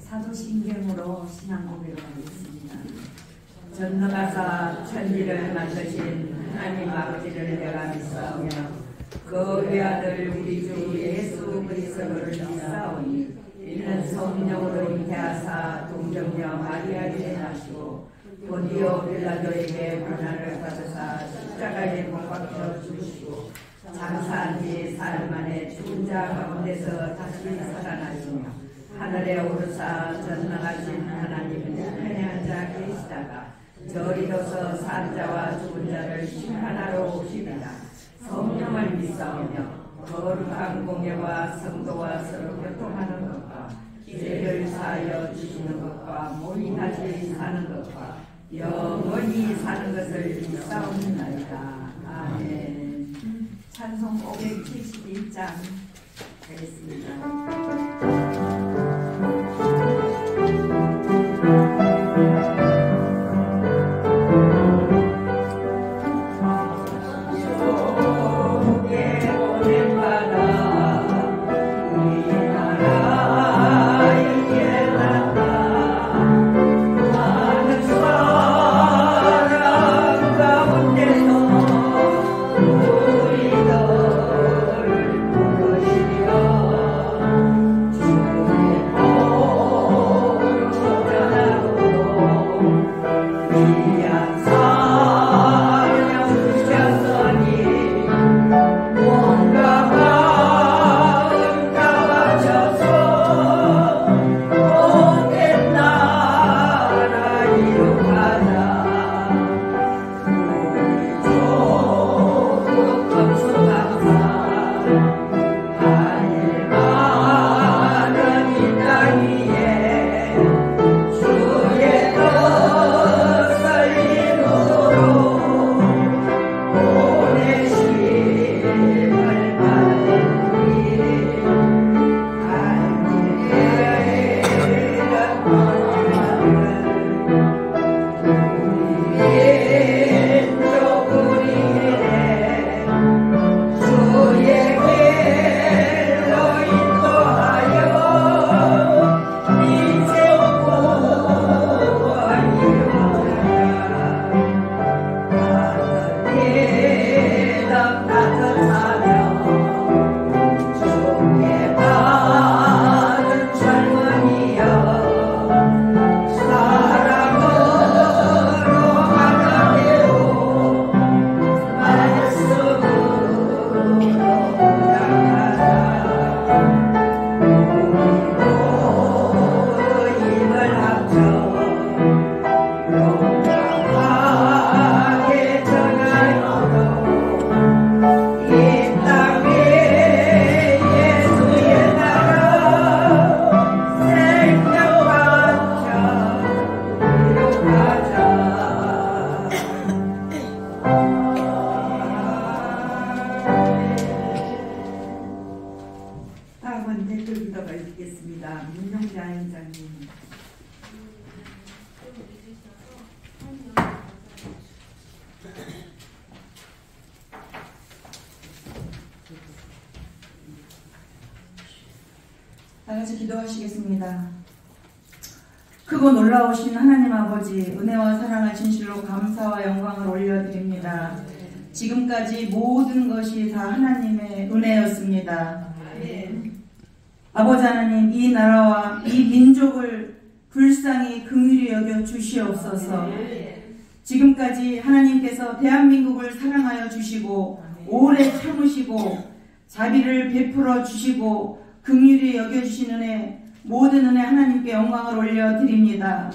사도신경으로 신앙 고백을 하겠습니다. 전능하사 천지를 만드신 하나님 아버지를 내가 믿사오며 그 외아들 우리 주 예수 그리스도를 믿사오니 이는 성령으로 잉태하사 동정녀 마리아에게 나시고 본디오 빌라도에게 고난을 받으사 십자가에 못 박혀 죽으시고 장사한 지 사흘 만에 죽은 자 가운데서 다시 살아나시며 하늘에 오르사 전능하신 하나님은 편애한 자 계시다가 저리로서 산 자와 죽은 자를 심판하러 오시리라. 성령을 믿사오며 거룩한 공예와 성도와 서로 교통하는 것과 죄를 사하여 주시는 것과 모인하지 사는 것과 영원히 사는 것을 믿사옵나이다. 아멘. 찬송 571장 되겠습니다. 다같이 기도하시겠습니다. 크고 놀라우신 하나님 아버지, 은혜와 사랑을 진실로 감사와 영광을 올려드립니다. 지금까지 모든 것이 다 하나님의 은혜였습니다. 아버지 하나님, 이 나라와 이 민족을 불쌍히 긍휼히 여겨 주시옵소서. 지금까지 하나님께서 대한민국을 사랑하여 주시고 오래 참으시고 자비를 베풀어 주시고 긍휼히 여겨주시는 은혜, 모든 은혜 하나님께 영광을 올려드립니다.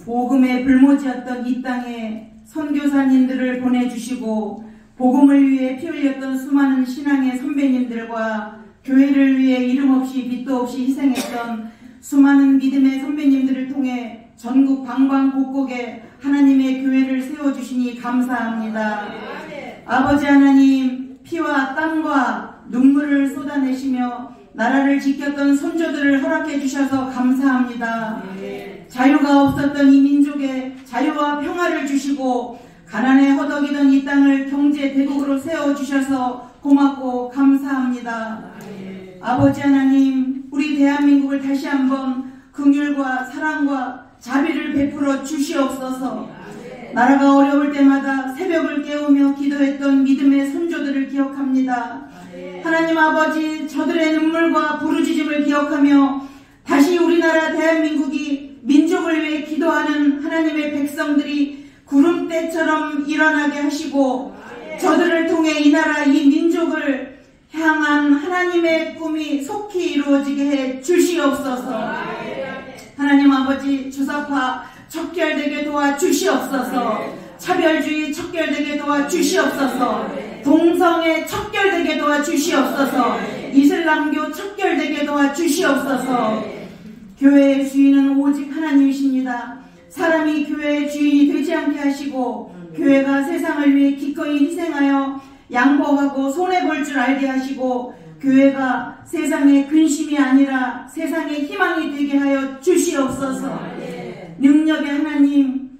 복음의 불모지였던 이 땅에 선교사님들을 보내주시고 복음을 위해 피 흘렸던 수많은 신앙의 선배님들과 교회를 위해 이름 없이 빛도 없이 희생했던 수많은 믿음의 선배님들을 통해 전국 방방곡곡에 하나님의 교회를 세워주시니 감사합니다. 아버지 하나님, 피와 땀과 눈물을 쏟아내시며 나라를 지켰던 선조들을 허락해 주셔서 감사합니다. 자유가 없었던 이 민족에 자유와 평화를 주시고 가난에 허덕이던 이 땅을 경제 대국으로 세워주셔서 고맙고 감사합니다. 아버지 하나님, 우리 대한민국을 다시 한번 긍휼과 사랑과 자비를 베풀어 주시옵소서. 나라가 어려울 때마다 새벽을 깨우며 기도했던 믿음의 선조들을 기억합니다. 하나님 아버지, 저들의 눈물과 부르짖음을 기억하며 다시 우리나라 대한민국이 민족을 위해 기도하는 하나님의 백성들이 구름대처럼 일어나게 하시고 저들을 통해 이 나라 이 민족을 향한 하나님의 꿈이 속히 이루어지게 해 주시옵소서. 하나님 아버지, 주사파 척결되게 도와주시옵소서. 차별주의 척결되게 도와주시옵소서. 동성애 척결되게 도와주시옵소서. 이슬람교 척결되게 도와주시옵소서. 교회의 주인은 오직 하나님이십니다. 사람이 교회의 주인이 되지 않게 하시고 교회가 세상을 위해 기꺼이 희생하여 양보하고 손해볼 줄 알게 하시고 교회가 세상의 근심이 아니라 세상의 희망이 되게 하여 주시옵소서. 능력의 하나님,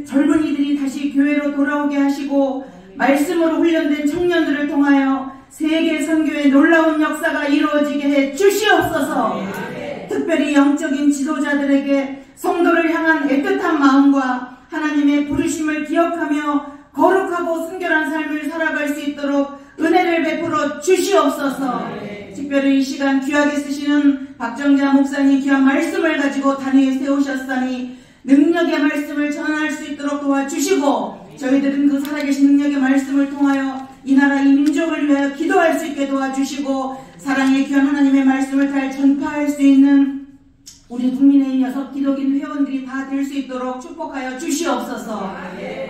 젊은이들이 다시 교회로 돌아오게 하시고 말씀으로 훈련된 청년들을 통하여 세계 선교의 놀라운 역사가 이루어지게 해 주시옵소서. 특별히 영적인 지도자들에게 성도를 향한 애틋한 마음과 하나님의 부르심을 기억하며 거룩하고 순결한 삶을 살아갈 수 있도록 은혜를 베풀어 주시옵소서. 특별히 이 시간 귀하게 쓰시는 박정자 목사님 귀한 말씀을 가지고 단위에 세우셨으니 능력의 말씀을 전할 수 있도록 도와주시고 저희들은 그 살아계신 능력의 말씀을 통하여 이 나라 이 민족을 위하여 기도할 수 있게 도와주시고 사랑의 귀한 하나님의 말씀을 잘 전파할 수 있는 우리 국민의힘 6 기독인 회원들이 다 될 수 있도록 축복하여 주시옵소서.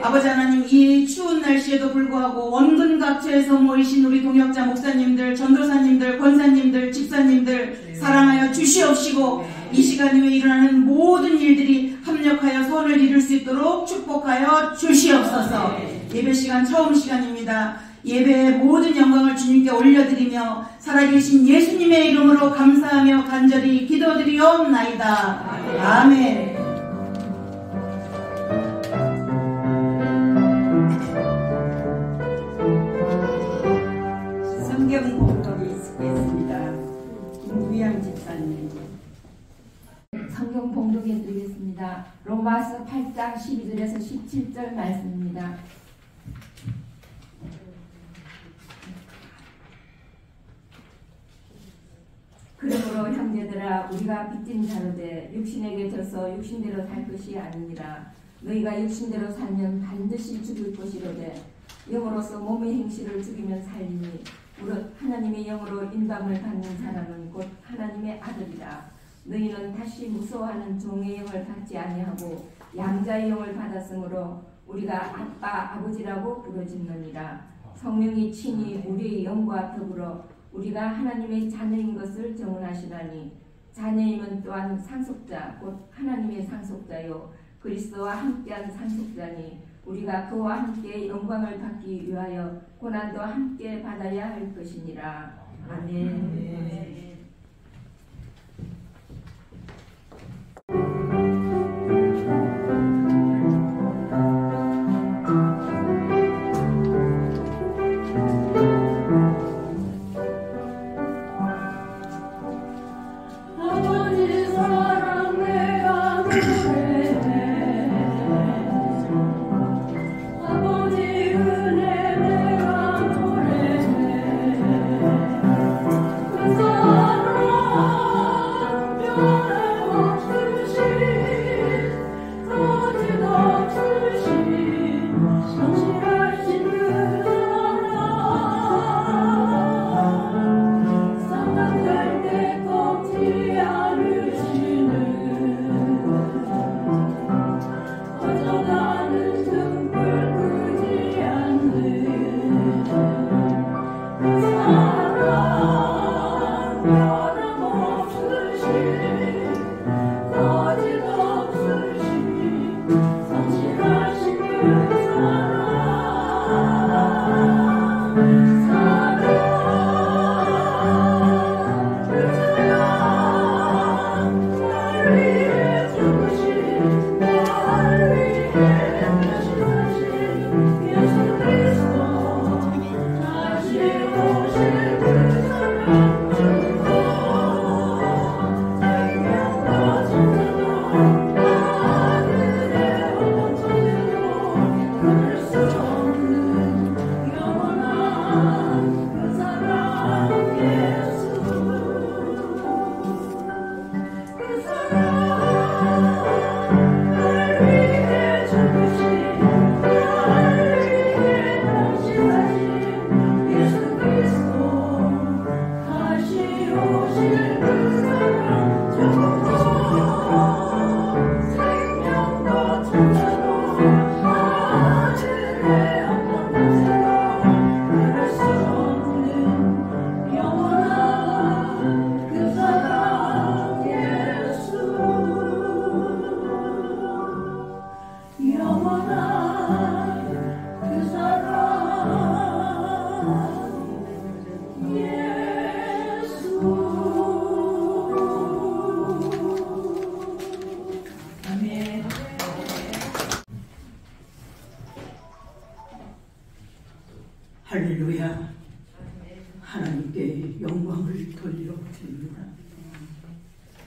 아버지 하나님, 이 추운 날씨에도 불구하고 원근 각처에서 모이신 우리 동역자 목사님들, 전도사님들, 권사님들, 집사님들 사랑하여 주시옵시고 이 시간 후에 일어나는 모든 일들이 합력하여 선을 이룰 수 있도록 축복하여 주시옵소서. 예배 시간 처음 시간입니다. 예배의 모든 영광을 주님께 올려드리며 살아계신 예수님의 이름으로 감사하며 간절히 기도드리옵나이다. 아멘. 성경 봉독이 있겠습니다. 김구양 집사님. 성경 봉독해 드리겠습니다. 로마서 8장 12절에서 17절 말씀입니다. 그러므로 형제들아, 우리가 빚진 자로되 육신에게 져서 육신대로 살 것이 아니니라. 너희가 육신대로 살면 반드시 죽을 것이로되 영으로서 몸의 행실을 죽이면 살리니 무릇 하나님의 영으로 인도함을 받는 사람은 곧 하나님의 아들이라. 너희는 다시 무서워하는 종의 영을 받지 아니하고 양자의 영을 받았으므로 우리가 아빠 아버지라고 부르짖느니라. 성령이 친히 우리의 영과 더불어 우리가 하나님의 자녀인 것을 증언하시나니 자녀임은 또한 상속자 곧 하나님의 상속자요 그리스도와 함께한 상속자니 우리가 그와 함께 영광을 받기 위하여 고난도 함께 받아야 할 것이니라. 아멘. Oh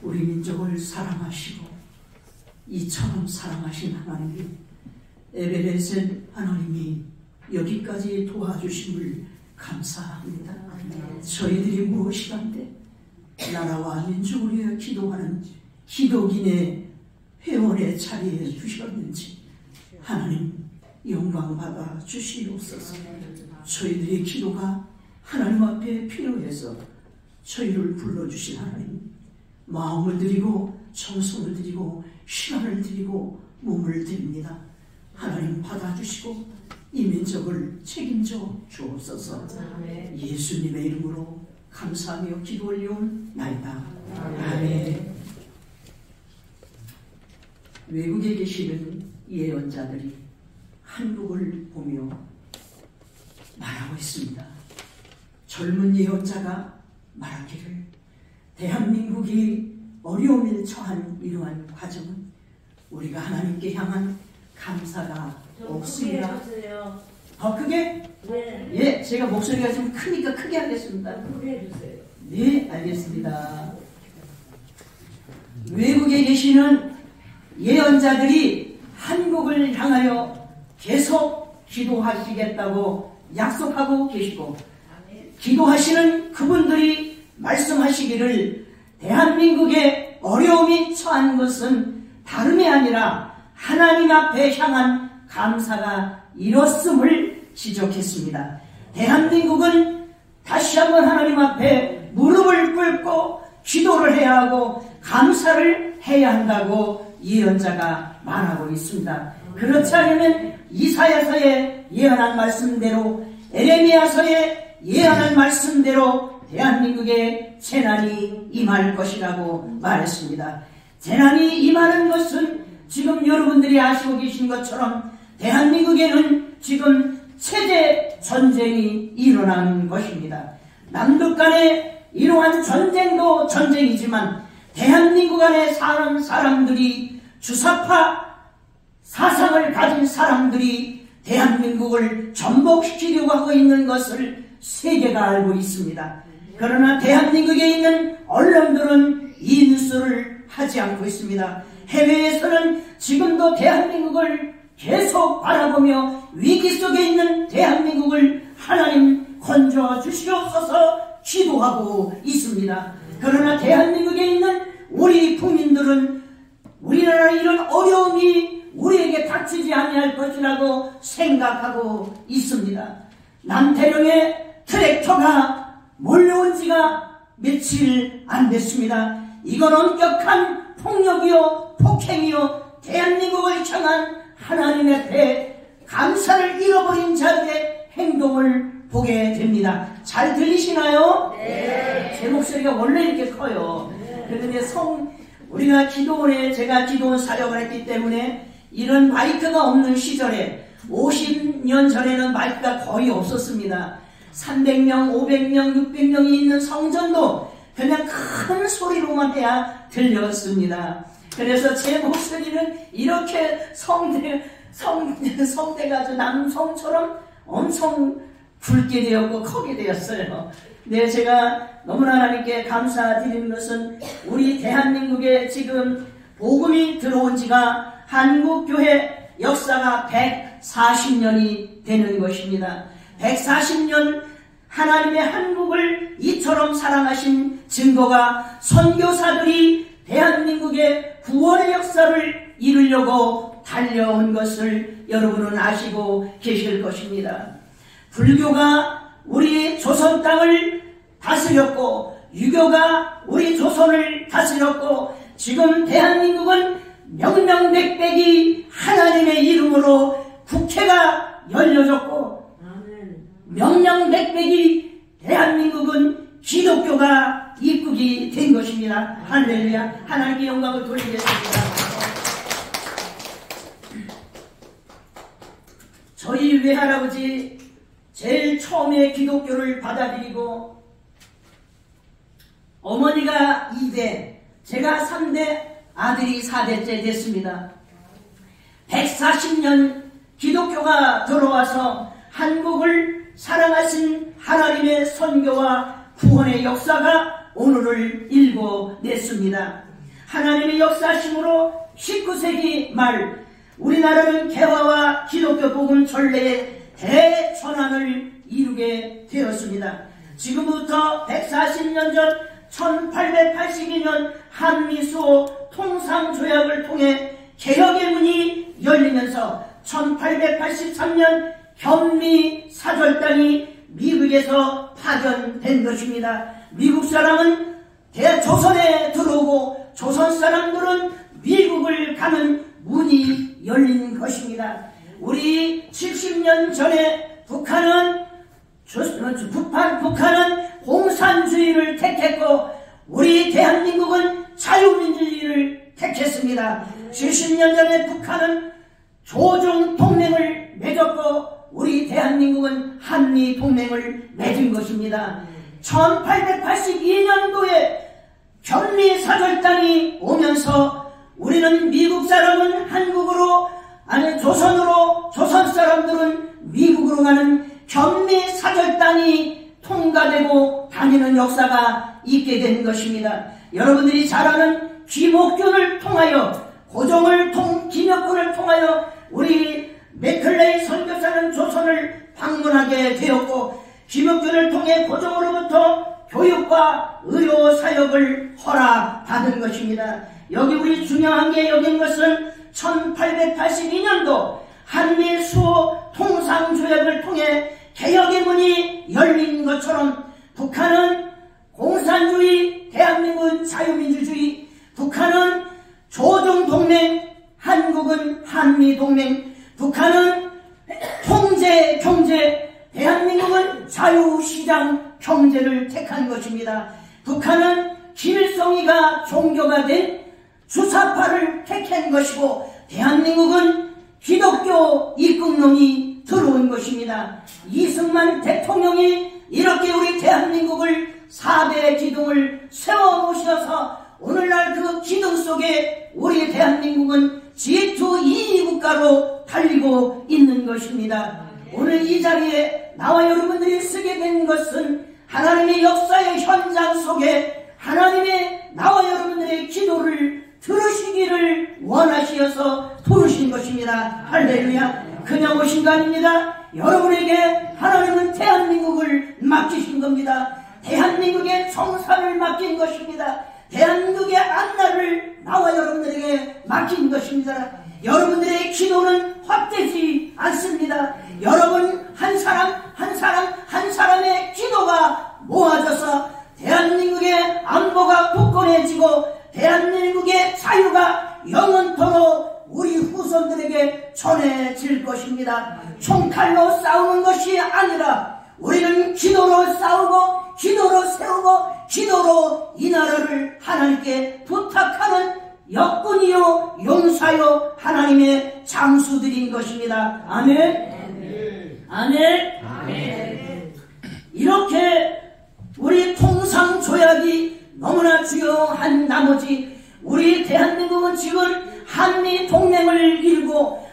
우리 민족을 사랑하시고 이처럼 사랑하신 하나님, 에베레셋 하나님이 여기까지 도와주심을 감사합니다. 저희들이 무엇이간데 나라와 민족을 위해 기도하는 기독인의 회원의 자리에 두셨는지 하나님 영광 받아 주시옵소서. 저희들의 기도가 하나님 앞에 필요해서 저희를 불러주신 하나님, 마음을 드리고 정성을 드리고 시간을 드리고 몸을 드립니다. 하나님 받아주시고 이 민족을 책임져 주옵소서. 예수님의 이름으로 감사하며 기도 올리옵나이다. 아멘. 외국에 계시는 예언자들이 한국을 보며 말하고 있습니다. 젊은 예언자가 말하기를 대한민국이 어려움에 처한 이러한 과정은 우리가 하나님께 향한 감사가 없습니다. 더 크게? 네. 예, 제가 목소리가 좀 크니까 크게 하겠습니다. 크게 해주세요. 네, 알겠습니다. 외국에 계시는 예언자들이 한국을 향하여 계속 기도하시겠다고 약속하고 계시고, 기도하시는 그분들이 말씀하시기를 대한민국에 어려움이 처한 것은 다름이 아니라 하나님 앞에 향한 감사가 이뤘음을 지적했습니다. 대한민국은 다시 한번 하나님 앞에 무릎을 꿇고 기도를 해야 하고 감사를 해야 한다고 예언자가 말하고 있습니다. 그렇지 않으면 이사야서에 예언한 말씀대로, 에레미야서에 예언한 말씀대로 대한민국에 재난이 임할 것이라고 말했습니다. 재난이 임하는 것은 지금 여러분들이 아시고 계신 것처럼 대한민국에는 지금 세대 전쟁이 일어난 것입니다. 남북 간에 이러한 전쟁도 전쟁이지만 대한민국 안에 사는 사람들이, 주사파 사상을 가진 사람들이 대한민국을 전복시키려고 하고 있는 것을 세계가 알고 있습니다. 그러나 대한민국에 있는 언론들은 이 뉴스를 하지 않고 있습니다. 해외에서는 지금도 대한민국을 계속 바라보며 위기 속에 있는 대한민국을 하나님 건져 주시옵소서 기도하고 있습니다. 그러나 대한민국에 있는 우리 국민들은 우리나라 이런 어려움이 우리에게 닥치지 아니할 것이라고 생각하고 있습니다. 남태령에 트랙터가 몰려온 지가 며칠 안 됐습니다. 이건 엄격한 폭력이요 폭행이요 대한민국을 향한 하나님 앞에 감사를 잃어버린 자들의 행동을 보게 됩니다. 잘 들리시나요? 네. 제 목소리가 원래 이렇게 커요. 그런데 우리가 기도원에, 제가 기도원 사역을 했기 때문에 이런 마이크가 없는 시절에 50년 전에는 마이크가 거의 없었습니다. 300명, 500명, 600명이 있는 성전도 그냥 큰 소리로만 해야 들렸습니다. 그래서 제 목소리는 이렇게 성대가 아주 남성처럼 엄청 굵게 되었고 크게 되었어요. 네, 제가 너무나 하나님께 감사드리는 것은 우리 대한민국에 지금 복음이 들어온 지가 한국교회 역사가 140년이 되는 것입니다. 140년 하나님의 한국을 이처럼 사랑하신 증거가 선교사들이 대한민국의 구원의 역사를 이루려고 달려온 것을 여러분은 아시고 계실 것입니다. 불교가 우리 조선 땅을 다스렸고 유교가 우리 조선을 다스렸고 지금 대한민국은 명명백백이 하나님의 이름으로 국회가 열려졌고 명명백백이 대한민국은 기독교가 입국이 된 것입니다. 할렐루야. 하나님께 영광을 돌리겠습니다. 저희 외할아버지 제일 처음에 기독교를 받아들이고 어머니가 2대, 제가 3대, 아들이 4대째 됐습니다. 140년 기독교가 들어와서 한국을 사랑하신 하나님의 선교와 구원의 역사가 오늘을 일궈냈습니다. 하나님의 역사심으로 19세기 말 우리나라는 개화와 기독교 복음 전례의 대전환을 이루게 되었습니다. 지금부터 140년 전 1882년 한미수호 통상조약을 통해 개혁의 문이 열리면서 1883년 현미사절단이 미국에서 파견된 것입니다. 미국 사람은 대조선에 들어오고 조선 사람들은 미국을 가는 문이 열린 것입니다. 우리 70년 전에 북한은 공산주의를 택했고 우리 대한민국은 자유민주주의를 택했습니다. 70년 전에 북한은 조중동맹을 맺었고 우리 대한민국은 한미동맹을 맺은 것입니다. 1882년도에 현미사절단이 오면서 우리는 미국 사람은 한국으로 조선으로 조선 사람들은 미국으로 가는 현미사절단이 통과되고 다니는 역사가 있게 된 것입니다. 여러분들이 잘 아는 김옥균을 통하여 김옥균을 통하여 우리 맥클레이 선교사는 조선을 방문하게 되었고 김옥균을 통해 고종으로부터 교육과 의료 사역을 허락받은 것입니다. 여기 우리 중요한 게 여긴 것은 1882년도 한미수호 통상조약을 통해 개혁의 문이 열린 것처럼 북한은 공산주의, 대한민국은 자유민주주의, 북한은 조중동맹, 한국은 한미동맹, 북한은 통제, 경제, 대한민국은 자유시장 경제를 택한 것입니다. 북한은 김일성이가 종교가 된 주사파를 택한 것이고 대한민국은 기독교 입국론이 들어온 것입니다. 이승만 대통령이 이렇게 우리 대한민국을 4대 기둥을 세워놓으셔서 오늘날 그 기둥 속에 우리 대한민국은 G2 국가로 달리고 있는 것입니다. 오늘 이 자리에 나와 여러분들이 쓰게 된 것은 하나님의 역사의 현장 속에 하나님의 나와 여러분들의 기도를 들으시기를 원하시어서 부르신 것입니다. 할렐루야. 그냥 오신 거 아닙니다. 여러분에게 하나님은 대한민국을 맡기신 겁니다. 대한민국의 청산을 맡긴 것입니다. 대한민국의 안나를 나와 여러분들에게 맡긴 것입니다. 여러분들의 기도는 헛되지 않습니다. 여러분 한 사람의 기도가 모아져서 대한민국의 안보가 굳건해지고 대한민국의 자유가 영원토록 우리 후손들에게 전해질 것입니다. 총칼로 싸우는 것이 아니라 우리는 기도로 싸우고 기도로 세우고 기도로 이 나라를 하나님께 부탁하는 역군이요 용사요 하나님의 장수들인 것입니다. 아멘. 아멘. 아멘. 이렇게 우리 통상조약이 너무나 중요한 나머지 우리 대한민국은 지금 한미동맹을 이루고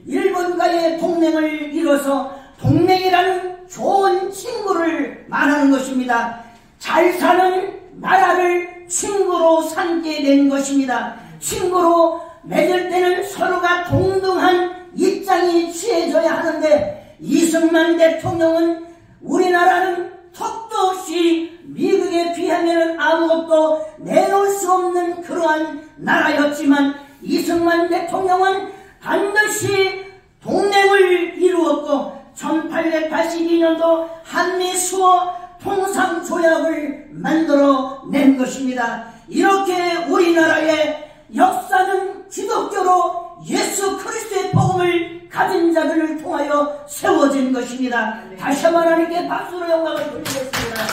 일본과의 동맹을 이뤄서 동맹이라는 좋은 친구를 말하는 것입니다. 잘 사는 나라를 친구로 삼게 된 것입니다. 친구로 맺을 때는 서로가 동등한 입장이 취해져야 하는데 이승만 대통령은 우리나라는 턱도 없이 미국에 비하면 아무것도 내놓을 수 없는 그러한 나라였지만 이승만 대통령은 반드시 동맹을 이루었고 1882년도 한미수호 통상조약을 만들어낸 것입니다. 이렇게 우리나라의 역사는 기독교로 예수 그리스도의 복음을 가진 자들을 통하여 세워진 것입니다. 다시 한번 하나님께 박수로 영광을 돌리겠습니다.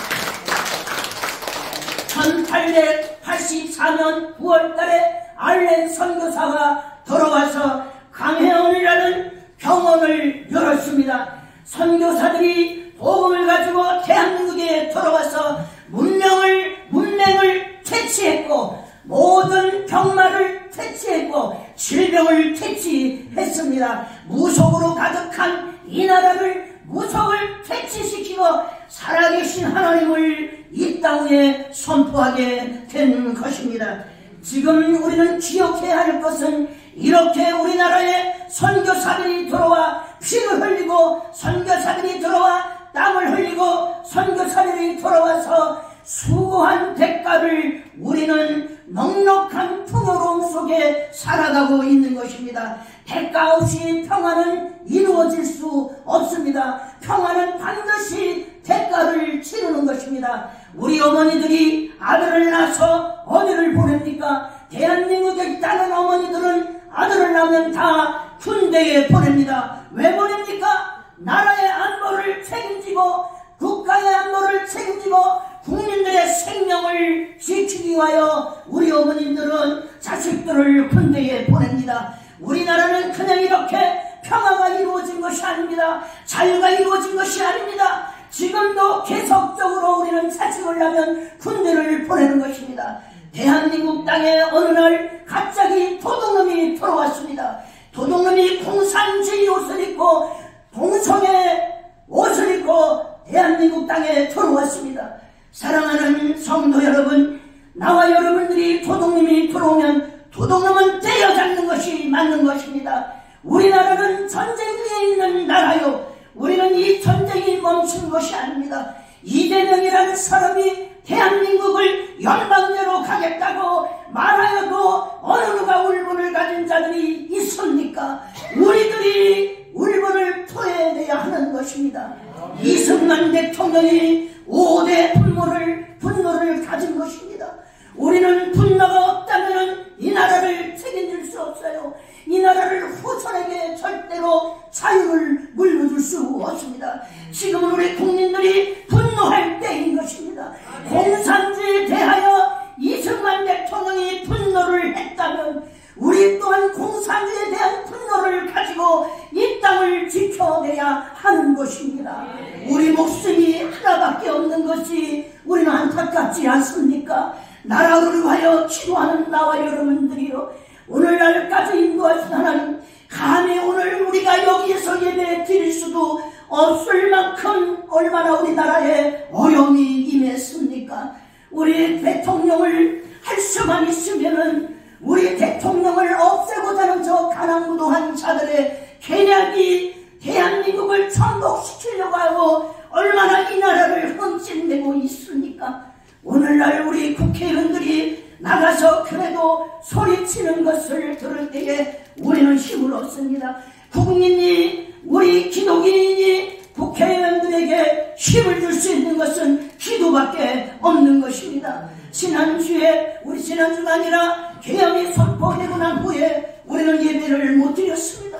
1884년 9월달에 알렌 선교사가 돌아와서 강혜원이라는 병원을 열었습니다. 선교사들이 복음을 가지고 대한민국에 들어와서 문맹을 퇴치했고 모든 병마를 퇴치했고 질병을 퇴치했습니다. 무속으로 가득한 이 나라를 무속을 퇴치시키고 살아계신 하나님을 이 땅에 선포하게 된 것입니다. 지금 우리는 기억해야 할 것은 이렇게 우리나라에 선교사들이 들어와 피를 흘리고 선교사들이 들어와 땀을 흘리고 선교사들이 들어와서 수고한 대가를 우리는 넉넉한 풍요로움 속에 살아가고 있는 것입니다. 대가 없이 평화는 이루어질 수 없습니다. 평화는 반드시 대가를 치르는 것입니다. 우리 어머니들이 아들을 낳아서 어디를 보냅니까? 대한민국에 있다는 어머니들은 아들을 낳으면 다 군대에 보냅니다. 왜 보냅니까? 나라의 안보를 책임지고 국가의 안보를 책임지고 국민들의 생명을 지키기 위하여 우리 어머님들은 자식들을 군대에 보냅니다. 우리나라는 그냥 이렇게 평화가 이루어진 것이 아닙니다. 자유가 이루어진 것이 아닙니다. 지금도 계속적으로 우리는 자식을 낳으면 군대를 보내는 것입니다. 대한민국 땅에 어느 날 갑자기 도둑놈이 들어왔습니다. 도둑놈이 공산주의 옷을 입고 동성애 옷을 입고 대한민국 땅에 들어왔습니다. 사랑하는 성도 여러분, 나와 여러분들이 도둑놈이 들어오면 도둑놈은 때려잡는 것이 맞는 것입니다. 우리나라는 전쟁 위에 있는 나라요. 우리는 이 전쟁이 멈춘 것이 아닙니다. 이재명이라는 사람이 대한민국을 연방제로 가겠다고 말하여도 어느 누가 울분을 가진 자들이 있습니까? 우리들이 울분을 토해내야 하는 것입니다. 이승만 대통령이 5대 분노를 가진 것입니다. 우리는 분노가 없다면 이 나라를 책임질 수 없어요. 이 나라를 후손에게 절대로 자유를 물려줄 수 없습니다. 지금은 우리 국민들이 분노할 때인 것입니다. 공산주의에 대하여 이승만 대통령이 분노를 했다면 우리 또한 공산주의에 대한 분노를 가지고 이 땅을 지켜내야 하는 것입니다. 우리 목숨이 하나밖에 없는 것이 우리는 안타깝지 않습니까? 나라를 위하여 기도하는 나와 여러분들이요, 오늘날까지 인도하신 하나님, 감히 오늘 우리가 여기에서 예배 드릴 수도 없을 만큼 얼마나 우리나라에 어려움이 임했습니까? 우리 대통령을 할 수만 있으면은 우리 대통령을 없애고자 하는 저 가난무도한 자들의 계략이 대한민국을 천복시키려고 하고 얼마나 이 나라를 흠집내고 있습니까? 오늘날 우리 국회의원들이 나가서 그래도 소리치는 것을 들을 때에 우리는 힘을 얻습니다. 국민이, 우리 기독인이 국회의원들에게 힘을 줄 수 있는 것은 기도밖에 없는 것입니다. 지난주가 아니라 계엄이 선포되고 난 후에 우리는 예배를 못 드렸습니다.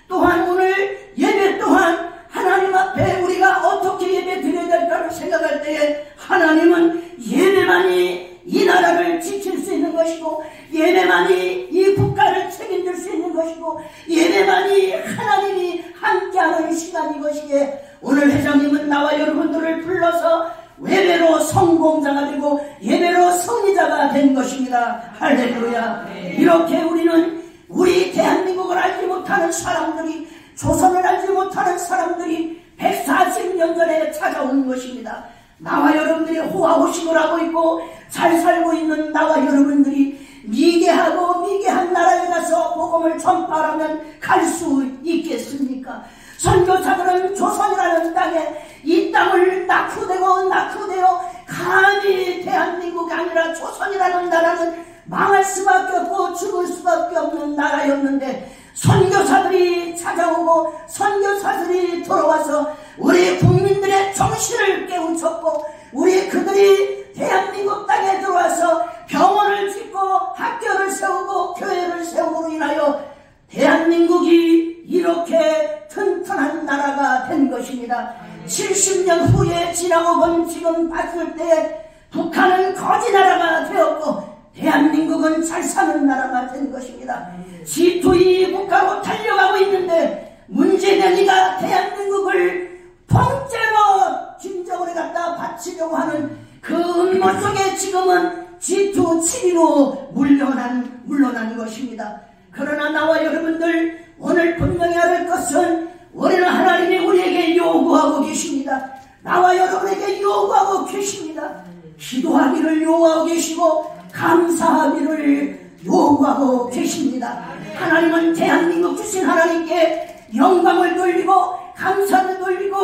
또한 오늘 예배 또한 하나님 앞에 우리가 어떻게 예배 드려야 될까를 생각할 때에 하나님은 예배만이 이 나라를 지킬 수 있는 것이고, 예배만이 이 국가를 책임질 수 있는 것이고, 예배만이 하나님이 함께하는 시간인 것이기에 오늘 회장님은 나와 여러분들을 불러서 예배로 성공자가 되고 예배로 승리자가 된 것입니다. 할렐루야. 이렇게 우리는 우리 대한민국을 알지 못하는 사람들이, 조선을 알지 못하는 사람들이 140년 전에 찾아온 것입니다. 나와 여러분들이 호화호식을 하고 있고 잘 살고 있는 나와 여러분들이 미개한 나라에 가서 복음을 전파하면 갈 수 있겠습니까? 선교사들은 조선이라는 땅에 이 땅을 낙후되어 감히 대한민국이 아니라 조선이라는 나라는 망할 수밖에 없고 죽을 수밖에 없는 나라였는데, 선교사들이 찾아오고 선교사들이 돌아와서 우리 국민들의 정신을 깨우쳤고, 우리 그들이 대한민국 땅에 들어와서 병원을 짓고 학교를 세우고 교회를 세우므로 인하여 대한민국이 이렇게 튼튼한 나라가 된 것입니다. 70년 후에 지나고 본 지금 봤을 때 북한은 거지 나라가 되었고 대한민국은 잘 사는 나라가 된 것입니다. G2 국가로 달려가고 있는데 문재인이가 대한민국을 통째로 김정은에 갖다 바치려고 하는 그 음모 속에 지금은 G2 7위로 물러난 것입니다. 그러나 나와 여러분들 오늘 분명히 알 것은 우리는 하나님이 우리에게 요구하고 계십니다. 나와 여러분에게 요구하고 계십니다. 기도하기를 요구하고 계시고 감사하기를 요구하고 계십니다. 하나님은 대한민국 주신 하나님께 영광을 돌리고 감사를 돌리고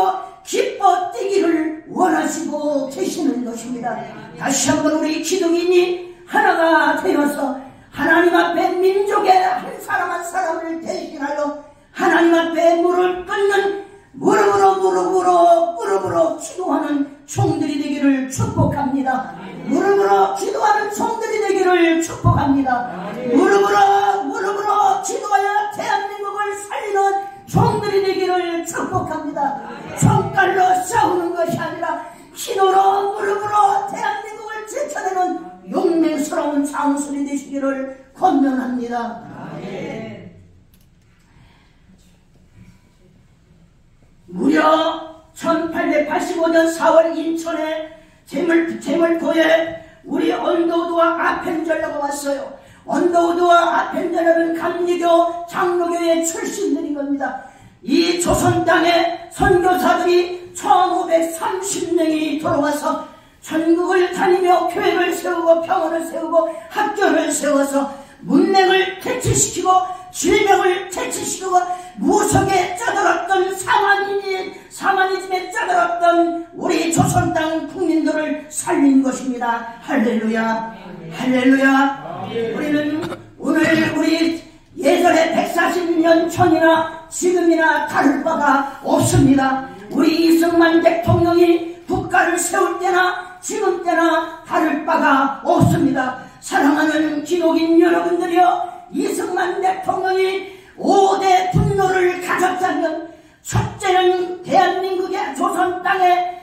기뻐 뛰기를 원하시고 계시는 것입니다. 다시 한번 우리 기독인이 하나가 되어서 하나님 앞에 민족의 한 사람 한 사람을 대신하여 하나님 앞에 무릎을 꿇는 무릎으로 기도하는 종들이 되기를 축복합니다. 무릎으로 기도하는 종들이 되기를 축복합니다. 무릎으로 기도하여 대한민국을 살리는 종들이 되기를 축복합니다. 총칼로 싸우는 것이 아니라 기도로 무릎으로 대한민국을 지켜내는 용맹스러운 장수리 되시기를 권면합니다. 무려 1885년 4월 인천에 제물포에 우리 언더우드와 아펜젤러가 왔어요. 언더우드와 아펜젤러는 감리교 장로교의 출신들인 겁니다. 이 조선 땅에 선교사들이 1530명이 돌아와서 전국을 다니며 교회를 세우고 병원을 세우고 학교를 세워서 문맹을 퇴치시키고 질병을 퇴치시키고 무속에 짜들었던 사마니즘에 짜들었던 우리 조선 땅 국민들을 살린 것입니다. 할렐루야, 할렐루야. 우리는 오늘 우리 예전에 140년 전이나 지금이나 다를 바가 없습니다. 우리 이승만 대통령이 국가를 세울 때나 지금 때나 다를 바가 없습니다. 사랑하는 기독인 여러분들이여, 이승만 대통령이 5대 분노를 가졌다면, 첫째는 대한민국의 조선 땅의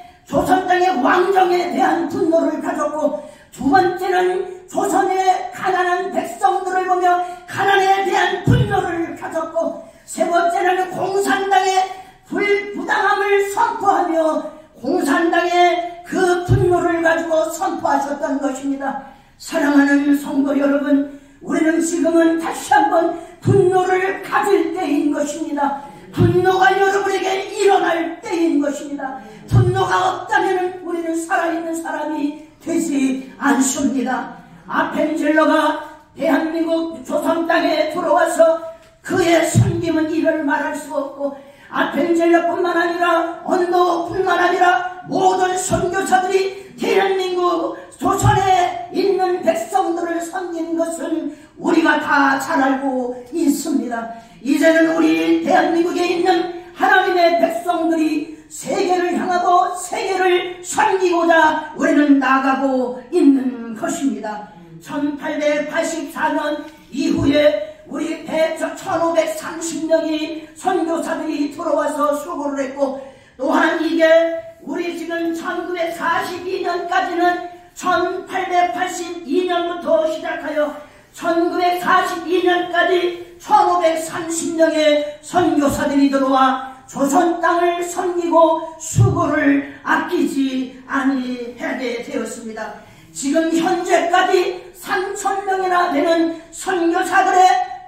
왕정에 대한 분노를 가졌고, 두 번째는 조선의 가난한 백성들을 보며 가난에 대한 분노를 가졌고, 세 번째는 공산당의 부당함을 선포하며 공산당의 그 분노를 가지고 선포하셨던 것입니다. 사랑하는 성도 여러분, 우리는 지금은 다시 한번 분노를 가질 때인 것입니다. 분노가 여러분에게 일어날 때인 것입니다. 분노가 없다면 우리는 살아있는 사람이 되지 않습니다. 아펜젤러가 대한민국 조선 땅에 들어와서 그의 섬김은 이를 말할 수 없고, 아펜젤러뿐만 아니라 언더뿐만 아니라 모든 선교사들이 대한민국 조선에 있는 백성들을 섬긴 것은 우리가 다 잘 알고 있습니다. 이제는 우리 대한민국에 있는 하나님의 백성들이 세계를 향하고 세계를 섬기고자 우리는 나가고 있는 것입니다. 1884년 이후에 우리 1530명이 선교사들이 들어와서 수고를 했고, 또한 이게 우리 지금 1942년까지는 1882년부터 시작하여 1942년까지 1530명의 선교사들이 들어와 조선 땅을 섬기고 수고를 아끼지 아니하게 되었습니다. 지금 현재까지 3000명이나 되는 선교사들의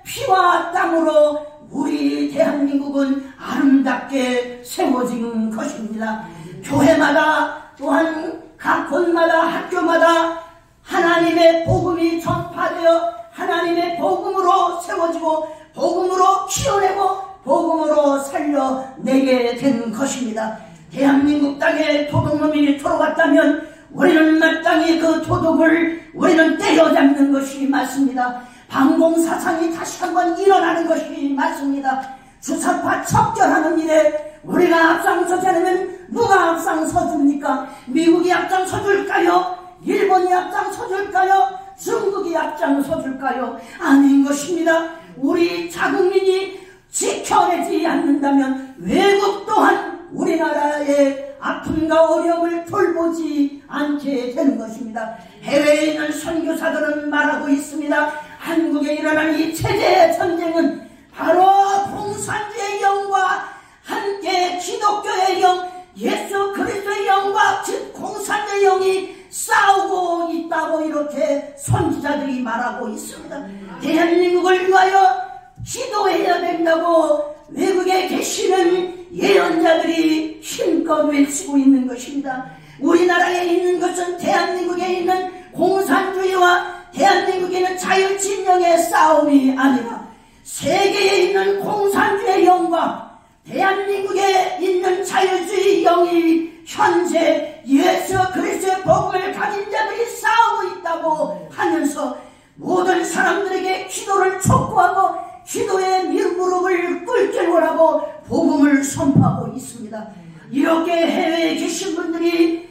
피와 땀으로 우리 대한민국은 아름답게 세워진 것입니다. 교회마다 또한 각 곳마다 학교마다 하나님의 복음이 전파되어 하나님의 복음으로 세워지고 복음으로 키워내고 복음으로 살려내게 된 것입니다. 대한민국 땅에 도둑놈이 들어왔다면 우리는 마땅히 그 도둑을 우리는 때려잡는 것이 맞습니다. 방공사상이 다시 한번 일어나는 것이 맞습니다. 주사파 척결하는 일에 우리가 앞장서지 않으면 누가 앞장서줍니까? 미국이 앞장서줄까요? 일본이 앞장서줄까요? 중국이 앞장서줄까요? 아닌 것입니다. 우리 자국민이 지켜내지 않는다면 외국 또한 우리나라의 아픔과 어려움을 돌보지 않게 되는 것입니다. 해외에 있는 선교사들은 말하고 있습니다. 한국에 일어난 이 체제 전쟁은 바로 공산주의 영과 함께 기독교의 영, 예수 그리스도의 영과 즉 공산주의 영이 싸우고 있다고 이렇게 선지자들이 말하고 있습니다. 대한민국을 위하여 기도해야 된다고 외국에 계시는 예언자들이 힘껏 외치고 있는 것입니다. 우리나라에 있는 것은 대한민국에 있는 공산주의와 대한민국에 있는 자유진영의 싸움이 아니라 세계에 있는 공산주의의 영과 대한민국에 있는 자유주의 영이 현재 예수 그리스도의 복음을 가진 자들이 싸우고 있다고 하면서 모든 사람들에게 기도를 촉구하고 기도의 무릎을 꿇길 원하고 복음을 선포하고 있습니다. 이렇게 해외에 계신 분들이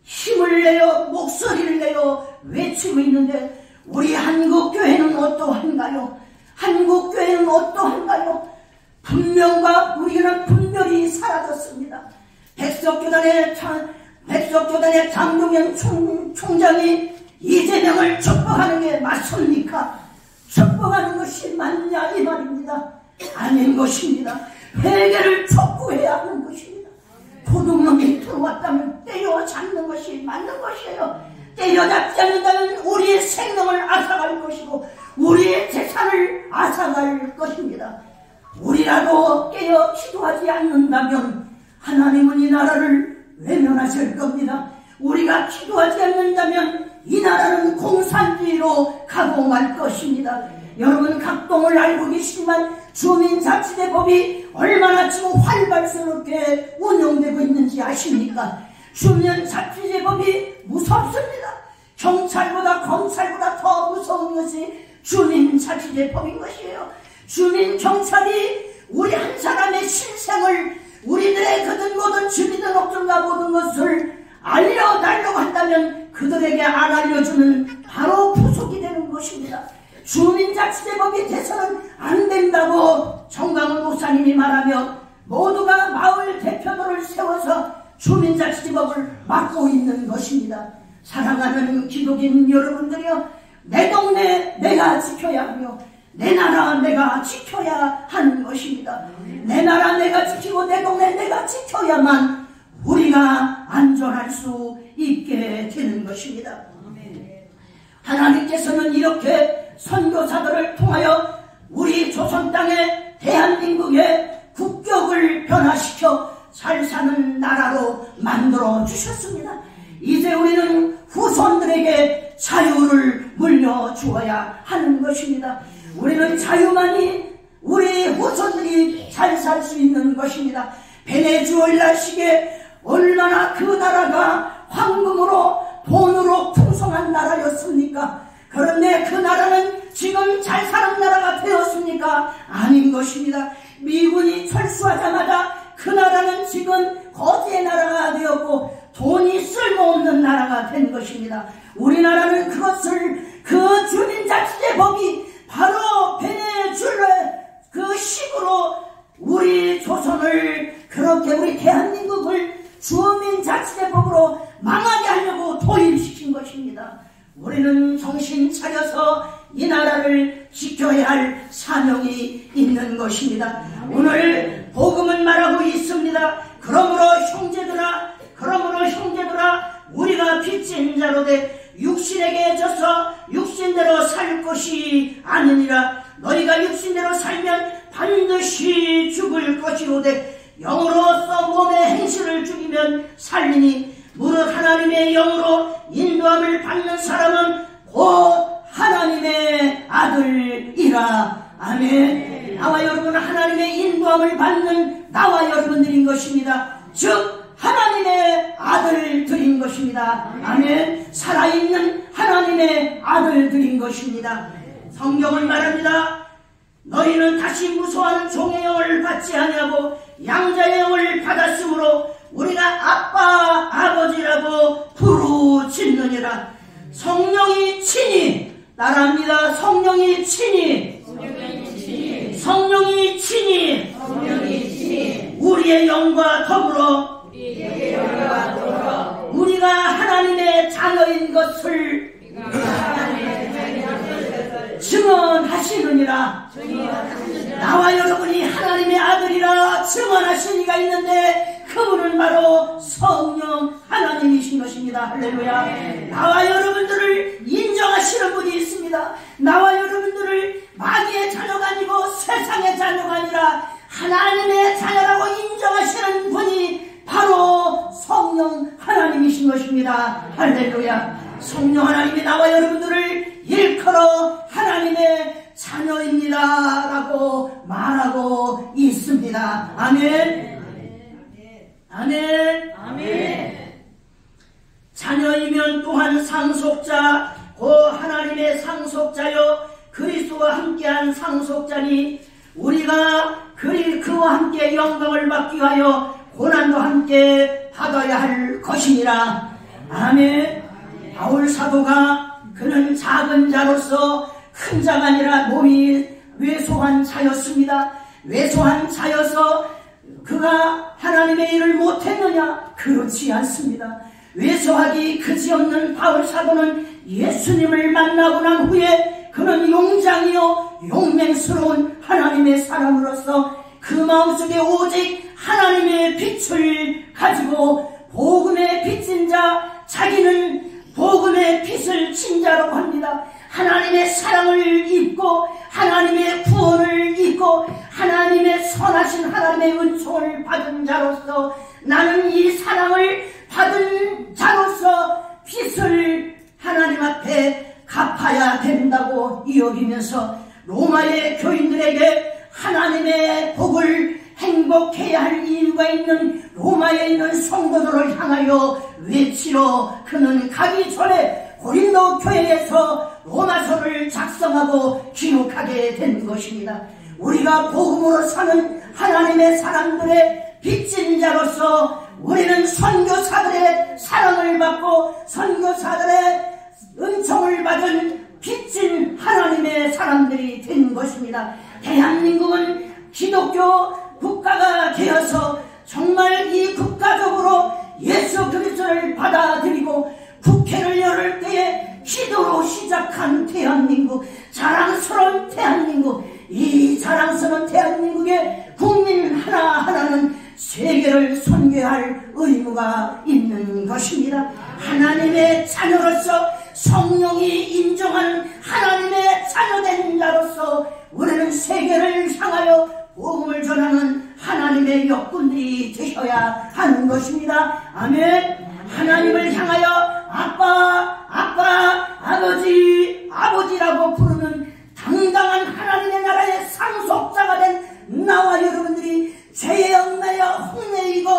힘을 내어 목소리를 내어 외치고 있는데 우리 한국교회는 어떠한가요? 한국교회는 어떠한가요? 분명과 우리는 분별이 사라졌습니다. 백석교단의 장동현 총장이 이재명을 축복하는 게 맞습니까? 축복하는 것이 맞냐 이 말입니다. 아닌 것입니다. 회개를 촉구해야 하는 것입니다. 도둑놈이 들어왔다면 때려잡는 것이 맞는 것이에요. 때려잡지 않는다면 우리의 생명을 앗아갈 것이고 우리의 재산을 앗아갈 것입니다. 우리라도 깨어 기도하지 않는다면 하나님은 이 나라를 외면하실 겁니다. 우리가 기도하지 않는다면 이 나라는 공산주의로 가고 말 것입니다. 여러분 각동을 알고 계시지만 주민자치제법이 얼마나 지금 활발스럽게 운영되고 있는지 아십니까? 주민자치제법이 무섭습니다. 경찰보다 검찰보다 더 무서운 것이 주민자치제법인 것이에요. 주민경찰이 우리 한 사람의 신생을 우리들의 그든 모든 주민등록증과 모든 것을 알려달라고 한다면 그들에게 안 알려주는 바로 부속이 되는 것입니다. 주민자치제법이 돼서는 안 된다고 정강훈 목사님이 말하며 모두가 마을 대표들을 세워서 주민자치제법을 막고 있는 것입니다. 사랑하는 기독인 여러분들이여, 내 동네 내가 지켜야 하며 내 나라 내가 지켜야 하는 것입니다. 내 나라 내가 지키고 내 동네 내가 지켜야만 우리가 안전할 수 있게 되는 것입니다. 하나님께서는 이렇게 선교사들을 통하여 우리 조선 땅에 대한민국의 국격을 변화시켜 잘 사는 나라로 만들어 주셨습니다. 이제 우리는 후손들에게 자유를 물려주어야 하는 것입니다. 우리는 자유만이 우리 후손들이 잘 살 수 있는 것입니다. 베네수엘라식에 얼마나 그 나라가 황금으로 돈으로 풍성한 나라였습니까? 그런데 그 나라는 지금 잘 사는 나라가 되었습니까? 아닌 것입니다. 미군이 철수하자마자 그 나라는 지금 거지의 나라가 되었고 돈이 쓸모없는 나라가 된 것입니다. 우리나라는 그 주민자치제법이 바로 베네수엘라 그 식으로 우리 조선을 그렇게 우리 대한민국을 주민자치제법으로 망하게 하려고 도입시킨 것입니다. 우리는 정신 차려서 이 나라를 지켜야 할 사명이 있는 것입니다. 오늘 복음은 말하고 있습니다. 그러므로 형제들아 우리가 빚진 자로 돼 육신에게 져서 육신대로 살 것이 아니니라. 너희가 육신대로 살면 반드시 죽을 것이로되 영으로서 몸의 행실을 죽이면 살리니 무릇 하나님의 영으로 인도함을 받는 사람은 곧 하나님의 아들이라. 아멘. 나와 여러분은 하나님의 인도함을 받는 나와 여러분들인 것입니다. 즉 하나님의 아들들인 것입니다. 아멘. 살아있는 하나님의 아들들인 것입니다. 성경은 말합니다. 너희는 다시 무서워하는 종의 영을 받지 아니하고 양자의 영을 받았으므로 우리가 아빠 아버지라고 부르짖느니라. 성령이 친히 따라합니다. 성령이 친히 우리의 영과 더불어 우리가 하나님의 자녀인 것을 증언하시느니라. 나와 여러분이 하나님의 아들이라 증언하신 이가 있는데 그분은 바로 성령 하나님이신 것입니다. 할렐루야. 나와 여러분들을 인정하시는 분이 있습니다. 나와 여러분들을 마귀의 자녀가 아니고 세상의 자녀가 아니라 하나님의 자녀라고 인정하시는 분이 바로 성령 하나님이신 것입니다. 할렐루야. 성령 하나님이 나와 여러분들을 일컬어 하나님의 자녀입니다 라고 말하고 있습니다. 아멘. 아멘. 아멘. 자녀이면 또한 상속자, 고 하나님의 상속자요 그리스도와 함께한 상속자니 우리가 그와 함께 영광을 받기 위하여 고난도 함께 받아야 할 것이니라. 아멘. 바울 사도가 그는 작은 자로서 큰 자가 아니라 몸이 왜소한 자였습니다. 왜소한 자여서 그가 하나님의 일을 못했느냐? 그렇지 않습니다. 왜소하기 그지없는 바울 사도는 예수님을 만나고 난 후에 그는 용장이요 용맹스러운 하나님의 사람으로서 그 마음속에 오직 하나님의 빛을 가지고 복음의 빛인 자, 자기는 복음의 빛을 친 자라고 합니다. 하나님의 사랑을 입고 하나님의 구원을 입고 하나님의 선하신 하나님의 은총을 받은 자로서 나는 이 사랑을 받은 자로서 빛을 하나님 앞에 갚아야 된다고 여기면서 로마의 교인들에게 하나님의 복을 행복해야 할 이유가 있는 로마에 있는 성도들을 향하여 외치러 그는 가기 전에 고린도 교회에서 로마서를 작성하고 기록하게 된 것입니다. 우리가 복음으로 사는 하나님의 사람들의 빚진 자로서 우리는 선교사들의 사랑을 받고 선교사들의 은총을 받은 빚진 하나님의 사람들이 된 것입니다. 대한민국은 기독교 국가가 되어서 정말 이 국가적으로 예수 그리스도를 받아들이고 국회를 열을 때에 기도로 시작한 대한민국, 자랑스러운 대한민국, 이 자랑스러운 대한민국의 국민 하나하나는 세계를 선교할 의무가 있는 것입니다. 하나님의 자녀로서 성령이 인정하는 하나님의 자녀된 자로서 우리는 세계를 향하여 복음을 전하는 하나님의 역군들이 되셔야 하는 것입니다. 아멘. 하나님을 향하여 아빠, 아빠, 아버지, 아버지라고 부르는 당당한 하나님의 나라의 상속자가 된 나와 여러분들이 죄에 얽매여 홍매이고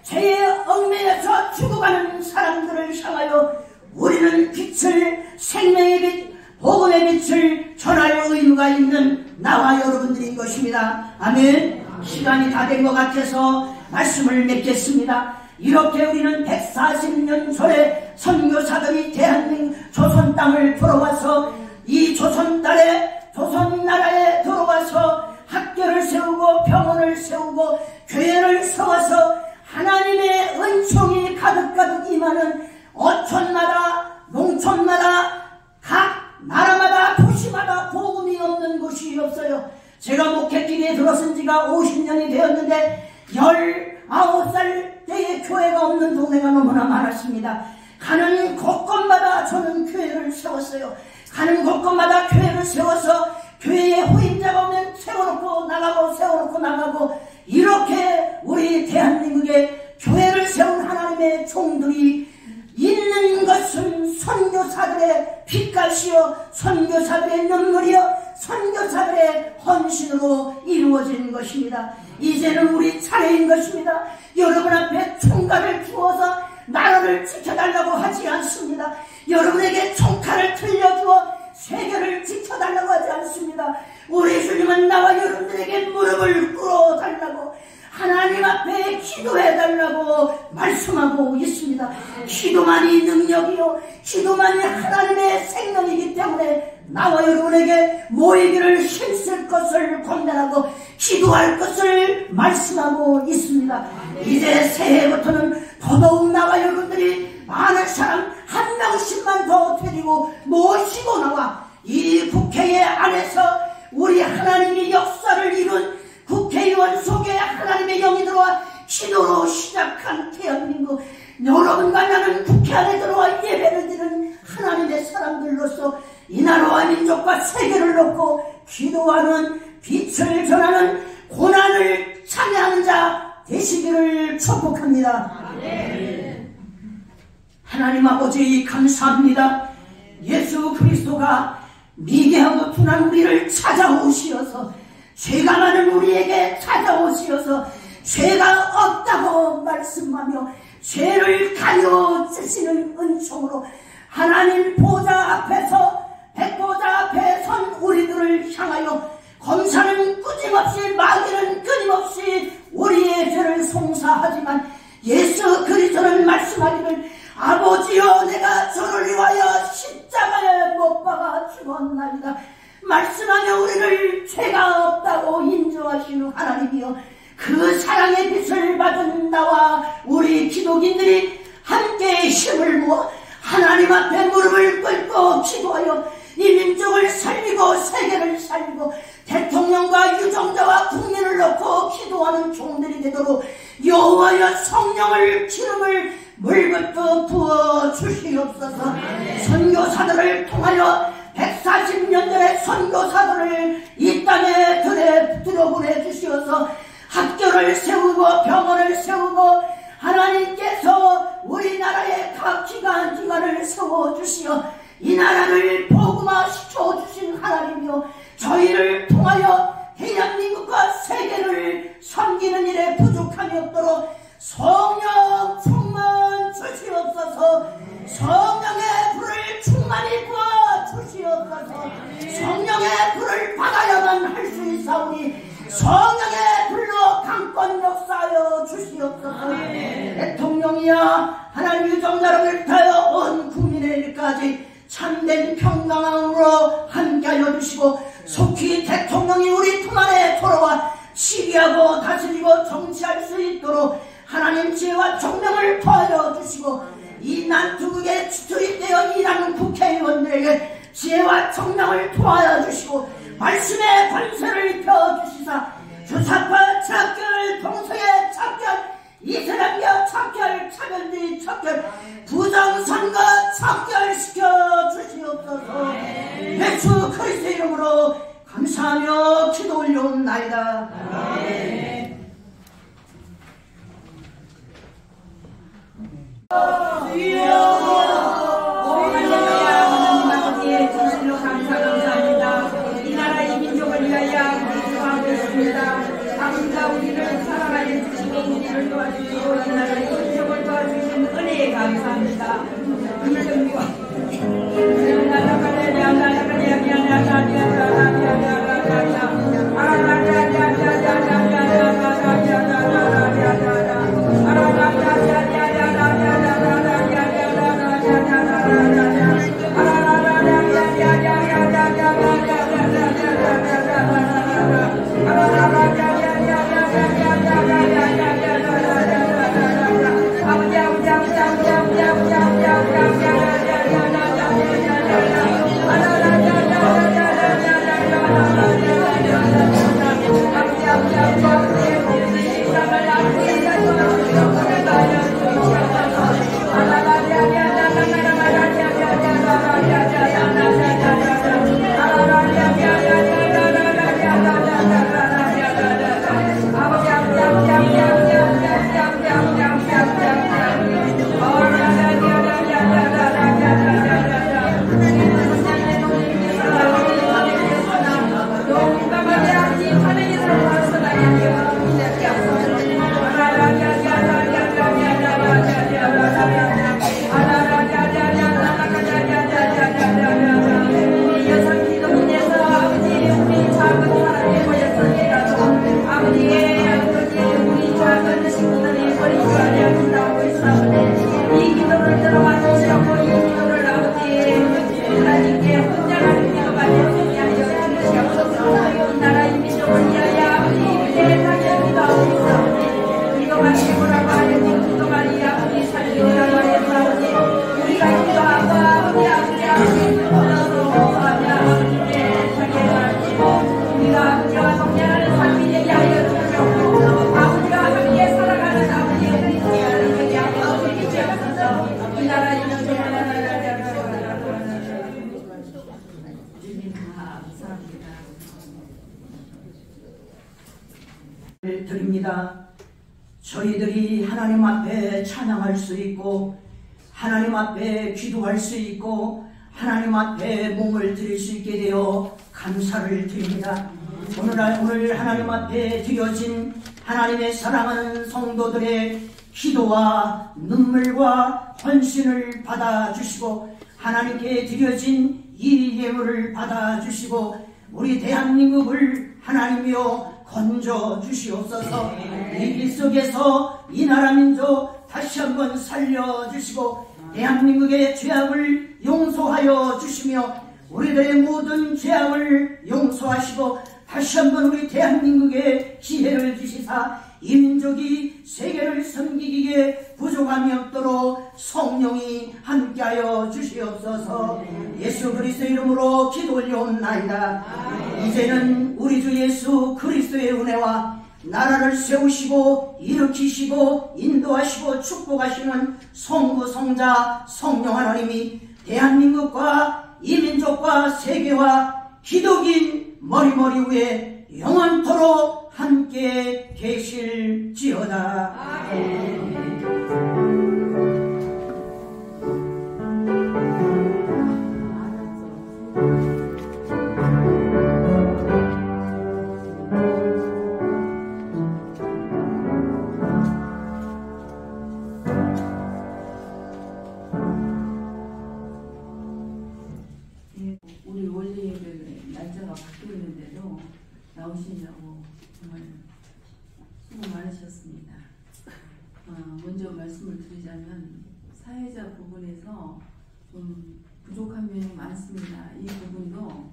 죄에 얽매여서 죽어가는 사람들을 향하여 우리는 빛을, 생명의 빛, 복음의 빛을 전할 의무가 있는 나와 여러분들인 것입니다. 아멘. 시간이 다 된 것 같아서 말씀을 맺겠습니다. 이렇게 우리는 140년 전에 선교사들이 대한민국 조선 땅을 들어와서 이 조선 나라에 들어와서 학교를 세우고 병원을 세우고 교회를 세워서 하나님의 은총이 가득가득 임하는 어촌마다 농촌마다 각 나라마다 도시마다 복음이 없는 곳이 없어요. 제가 목회길에 들어선 지가 50년이 되었는데 19살 때의 교회가 없는 동네가 너무나 많았습니다. 가는 곳곳마다 저는 교회를 세웠어요. 가는 곳곳마다 교회를 세워서 교회에 후임자가 오면 세워놓고 나가고 이렇게 우리 대한민국에 교회를 세운 하나님의 종들이 있는 것은 선교사들의 빛값이요 선교사들의 눈물이요 선교사들의 헌신으로 이루어진 것입니다. 이제는 우리 차례인 것입니다. 여러분 앞에 총칼을 주어서 나라를 지켜달라고 하지 않습니다. 여러분에게 총칼을 들려주어 세계를 지켜달라고 하지 않습니다. 우리 주님은 나와 여러분들에게 무릎을 꿇어달라고 하나님 앞에 기도해달라고 말씀하고 있습니다. 기도만이 능력이요 기도만이 하나님의 생명이기 때문에 나와 여러분에게 모이기를 힘쓸 것을 권면하고 기도할 것을 말씀하고 있습니다. 이제 새해부터는 더더욱 나와 여러분들이 많은 사람 한 명씩만 더 데리고 모시고 나와 이 국회 안에서 우리 하나님이 역사를 이룬 국회의원 속에 하나님의 영이 들어와 기도로 시작한 대한민국, 여러분과 나는 국회 안에 들어와 예배를 드리는 하나님의 사람들로서 이 나라와 민족과 세계를 놓고 기도하는 빛을 전하는 고난을 참여하는 자 되시기를 축복합니다. 하나님 아버지 감사합니다. 예수 그리스도가 미개하고 둔한 우리를 찾아오시어서, 죄가 많은 우리에게 찾아오시어서 죄가 없다고 말씀하며 죄를 가려주시는 은총으로 하나님 보좌 앞에서, 백보좌 앞에 선 우리들을 향하여 검사는 꾸짐없이, 마귀는 끊임없이 우리의 죄를 송사하지만 예수 그리스도는 말씀하기를 아버지여 내가 저를 위하여 십자가에 못 박아 죽었나이다 말씀하며 우리를 죄가 없다고 인정하시는 하나님이여, 그 사랑의 빛을 받은 나와 우리 기독인들이 함께 힘을 모아 하나님 앞에 무릎을 꿇고 기도하여 이 민족을 살리고 세계를 살리고 대통령과 유정자와 국민을 놓고 기도하는 종들이 되도록 여호와여 성령을 기름을 물붓고 부어 주시옵소서. 선교사들을 통하여 140년 전에 선교사들을 이 땅에 들어보내 주시어서 학교를 세우고 병원을 세우고 하나님께서 우리나라의 각 기관을 세워주시어 이 나라를 복음화시켜 주신 하나님이여, 저희를 통하여 대한민국과 세계를 섬기는 일에 부족함이 없도록 성령 충만 주시옵소서. 성령의 불을 충만히 부어 주시옵소서. 성령의 불을 받아야만 할 수 있사오니 성령의 불로 강권 역사하여 주시옵소서. 대통령이야 하나님 유정자를 위하여 온 국민의 일까지 참된 평강으로 함께하여 주시고, 속히 대통령이 우리 품 안에 돌아와 시기하고 다스리고 정치할 수 있도록 하나님 지혜와 총명을 더하여 주시고, 이 난투국에 투입되어 일하는 국회의원들에게 지혜와 총명을 더하여 주시고 말씀의 권세를 입혀주시사 주사파 척결, 동서의 척결, 이스라엘과 척결, 차별주의 척결, 부정선거 척결시켜 주시옵소서. 예수 그리스도 이름으로 감사하며 기도 올려옵나이다. 이 나라의 민족을 위하여 기도하고 있습니다. 아버지가 우리를 살아가는 주님의 우리를 도와주시고 이 나라의 민족을 도와주신 은혜에 감사합니다. 감사를 드립니다. 저희들이 하나님 앞에 찬양할 수 있고 하나님 앞에 기도할 수 있고 하나님 앞에 몸을 드릴 수 있게 되어 감사를 드립니다. 오늘 하나님 앞에 드려진 하나님의 사랑하는 성도들의 기도와 눈물과 헌신을 받아주시고 하나님께 드려진 이 예물을 받아주시고 우리 대한민국을 하나님이여 건져주시옵소서. 위기 속에서 이 나라 민족 다시 한번 살려주시고 대한민국의 죄악을 용서하여 주시며 우리들의 모든 죄악을 용서하시고 다시 한번 우리 대한민국에 지혜를 주시사 이 민족이 세계를 섬기기에 부족함이 없도록 성령이 함께하여 주시옵소서. 예수 그리스도의 이름으로 기도 올려옵나이다. 이제는 우리 주 예수 그리스도의 은혜와 나라를 세우시고 일으키시고 인도하시고 축복하시는 성부 성자 성령 하나님이 대한민국과 이 민족과 세계와 기독인 머리머리 위에 영원토록 함께 계실지어다. 아멘. 우리 원래 예배 날짜가 바뀌어 있는데도 나오시냐고 정말 수고 많으셨습니다. 먼저 말씀을 드리자면 사회자 부분에서 좀 부족한 면이 많습니다. 이 부분도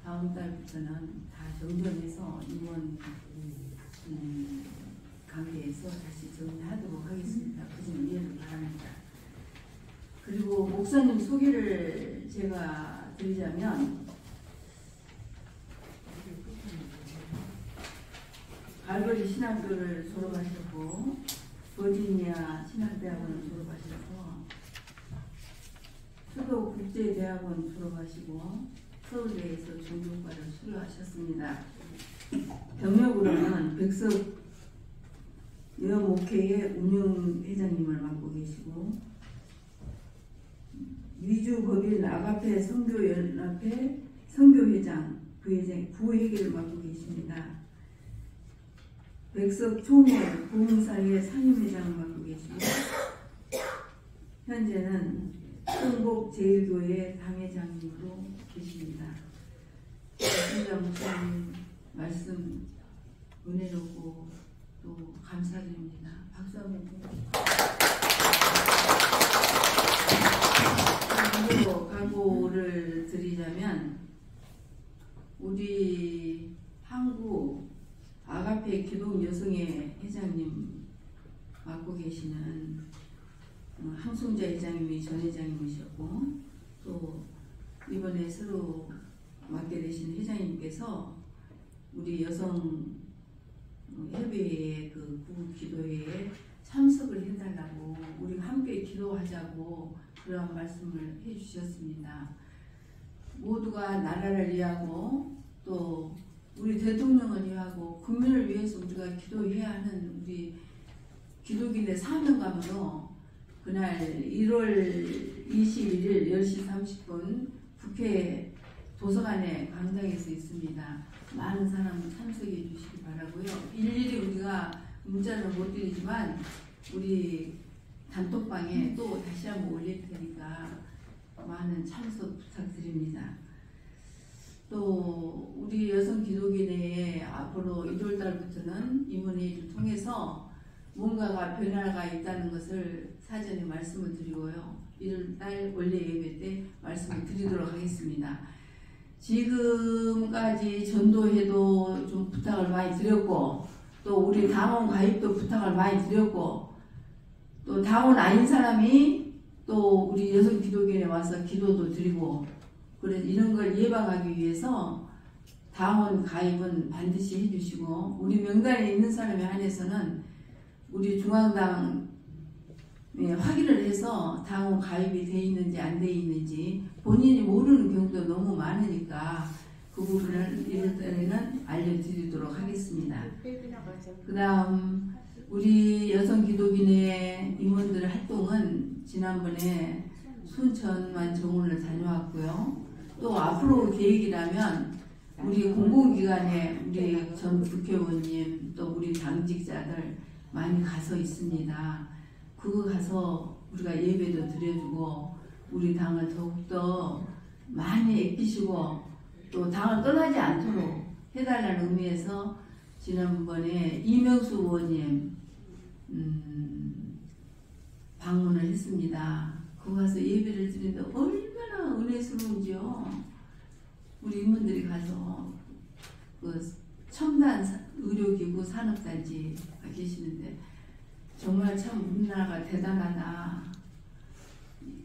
다음 달부터는 다 정전해서 임원 관계에서 다시 정리하도록 하겠습니다. 그 점 이해를 바랍니다. 그리고 목사님 소개를 제가 드리자면 갈버리 신학교를 졸업하셨고 버지니아 신학대학원을 졸업하셔서 수도 국제대학원 졸업하시고 서울대에서 종교과를 수료하셨습니다. 경력으로는 백석 여목회의 운영회장님을 맡고 계시고 위주법인 아가페 선교연합회 선교회장 부회계를 맡고 계십니다. 백석 총회 부흥사의 상임회장을 맡고 계시고 현재는 흥복제일교회 당회장님으로 계십니다. 신자 목사님 말씀 은혜롭고 또 감사드립니다. 박수 한번 주세요. 각오를 드리자면 우리 한국 아가페 기독 여성회 회장님 맡고 계시는 항송자 회장님이 전 회장님이셨고 또 이번에 새로 맡게 되신 회장님께서 우리 여성 협의회 그 구국 기도회에 참석을 해달라고 우리가 함께 기도하자고 그런 말씀을 해주셨습니다. 모두가 나라를 위하고 또 우리 대통령을 위하고 국민을 위해서 우리가 기도해야 하는 우리 기독인의 사명감으로 그날 1월 21일 10시 30분 국회 도서관의 광장에서 있습니다. 많은 사람 참석해 주시기 바라고요. 일일이 우리가 문자는 못 드리지만 우리 단톡방에 또 다시 한번 올릴 테니까 많은 참석 부탁드립니다. 또 우리 여성 기독인회에 앞으로 1월 달부터는 임원회의를 통해서 뭔가가 변화가 있다는 것을 사전에 말씀을 드리고요. 1월 달 원래 예배 때 말씀을 드리도록 하겠습니다. 지금까지 전도회도 좀 부탁을 많이 드렸고 또 우리 당원 가입도 부탁을 많이 드렸고 또 당원 아닌 사람이 또 우리 여성 기독인에 와서 기도도 드리고 그래서 이런 걸 예방하기 위해서 당원 가입은 반드시 해주시고 우리 명단에 있는 사람에 한해서는 우리 중앙당 확인을 해서 당원 가입이 돼 있는지 안 돼 있는지 본인이 모르는 경우도 너무 많으니까 그 부분을 이럴 때는 알려드리도록 하겠습니다. 그 다음 우리 여성 기독인의 임원들 활동은 지난번에 순천만 정원을 다녀왔고요. 또 앞으로 계획이라면 우리 공공기관에 우리 전 국회의원님 또 우리 당직자들 많이 가서 있습니다. 그거 가서 우리가 예배도 드려주고 우리 당을 더욱더 많이 아끼시고 또 당을 떠나지 않도록 해달라는 의미에서 지난번에 이명수 의원님 방문을 했습니다. 거기 가서 예배를 드리는데 얼마나 은혜스러운지요. 우리 인문들이 가서 그 첨단 의료기구 산업단지가 계시는데 정말 참 우리나라가 대단하다.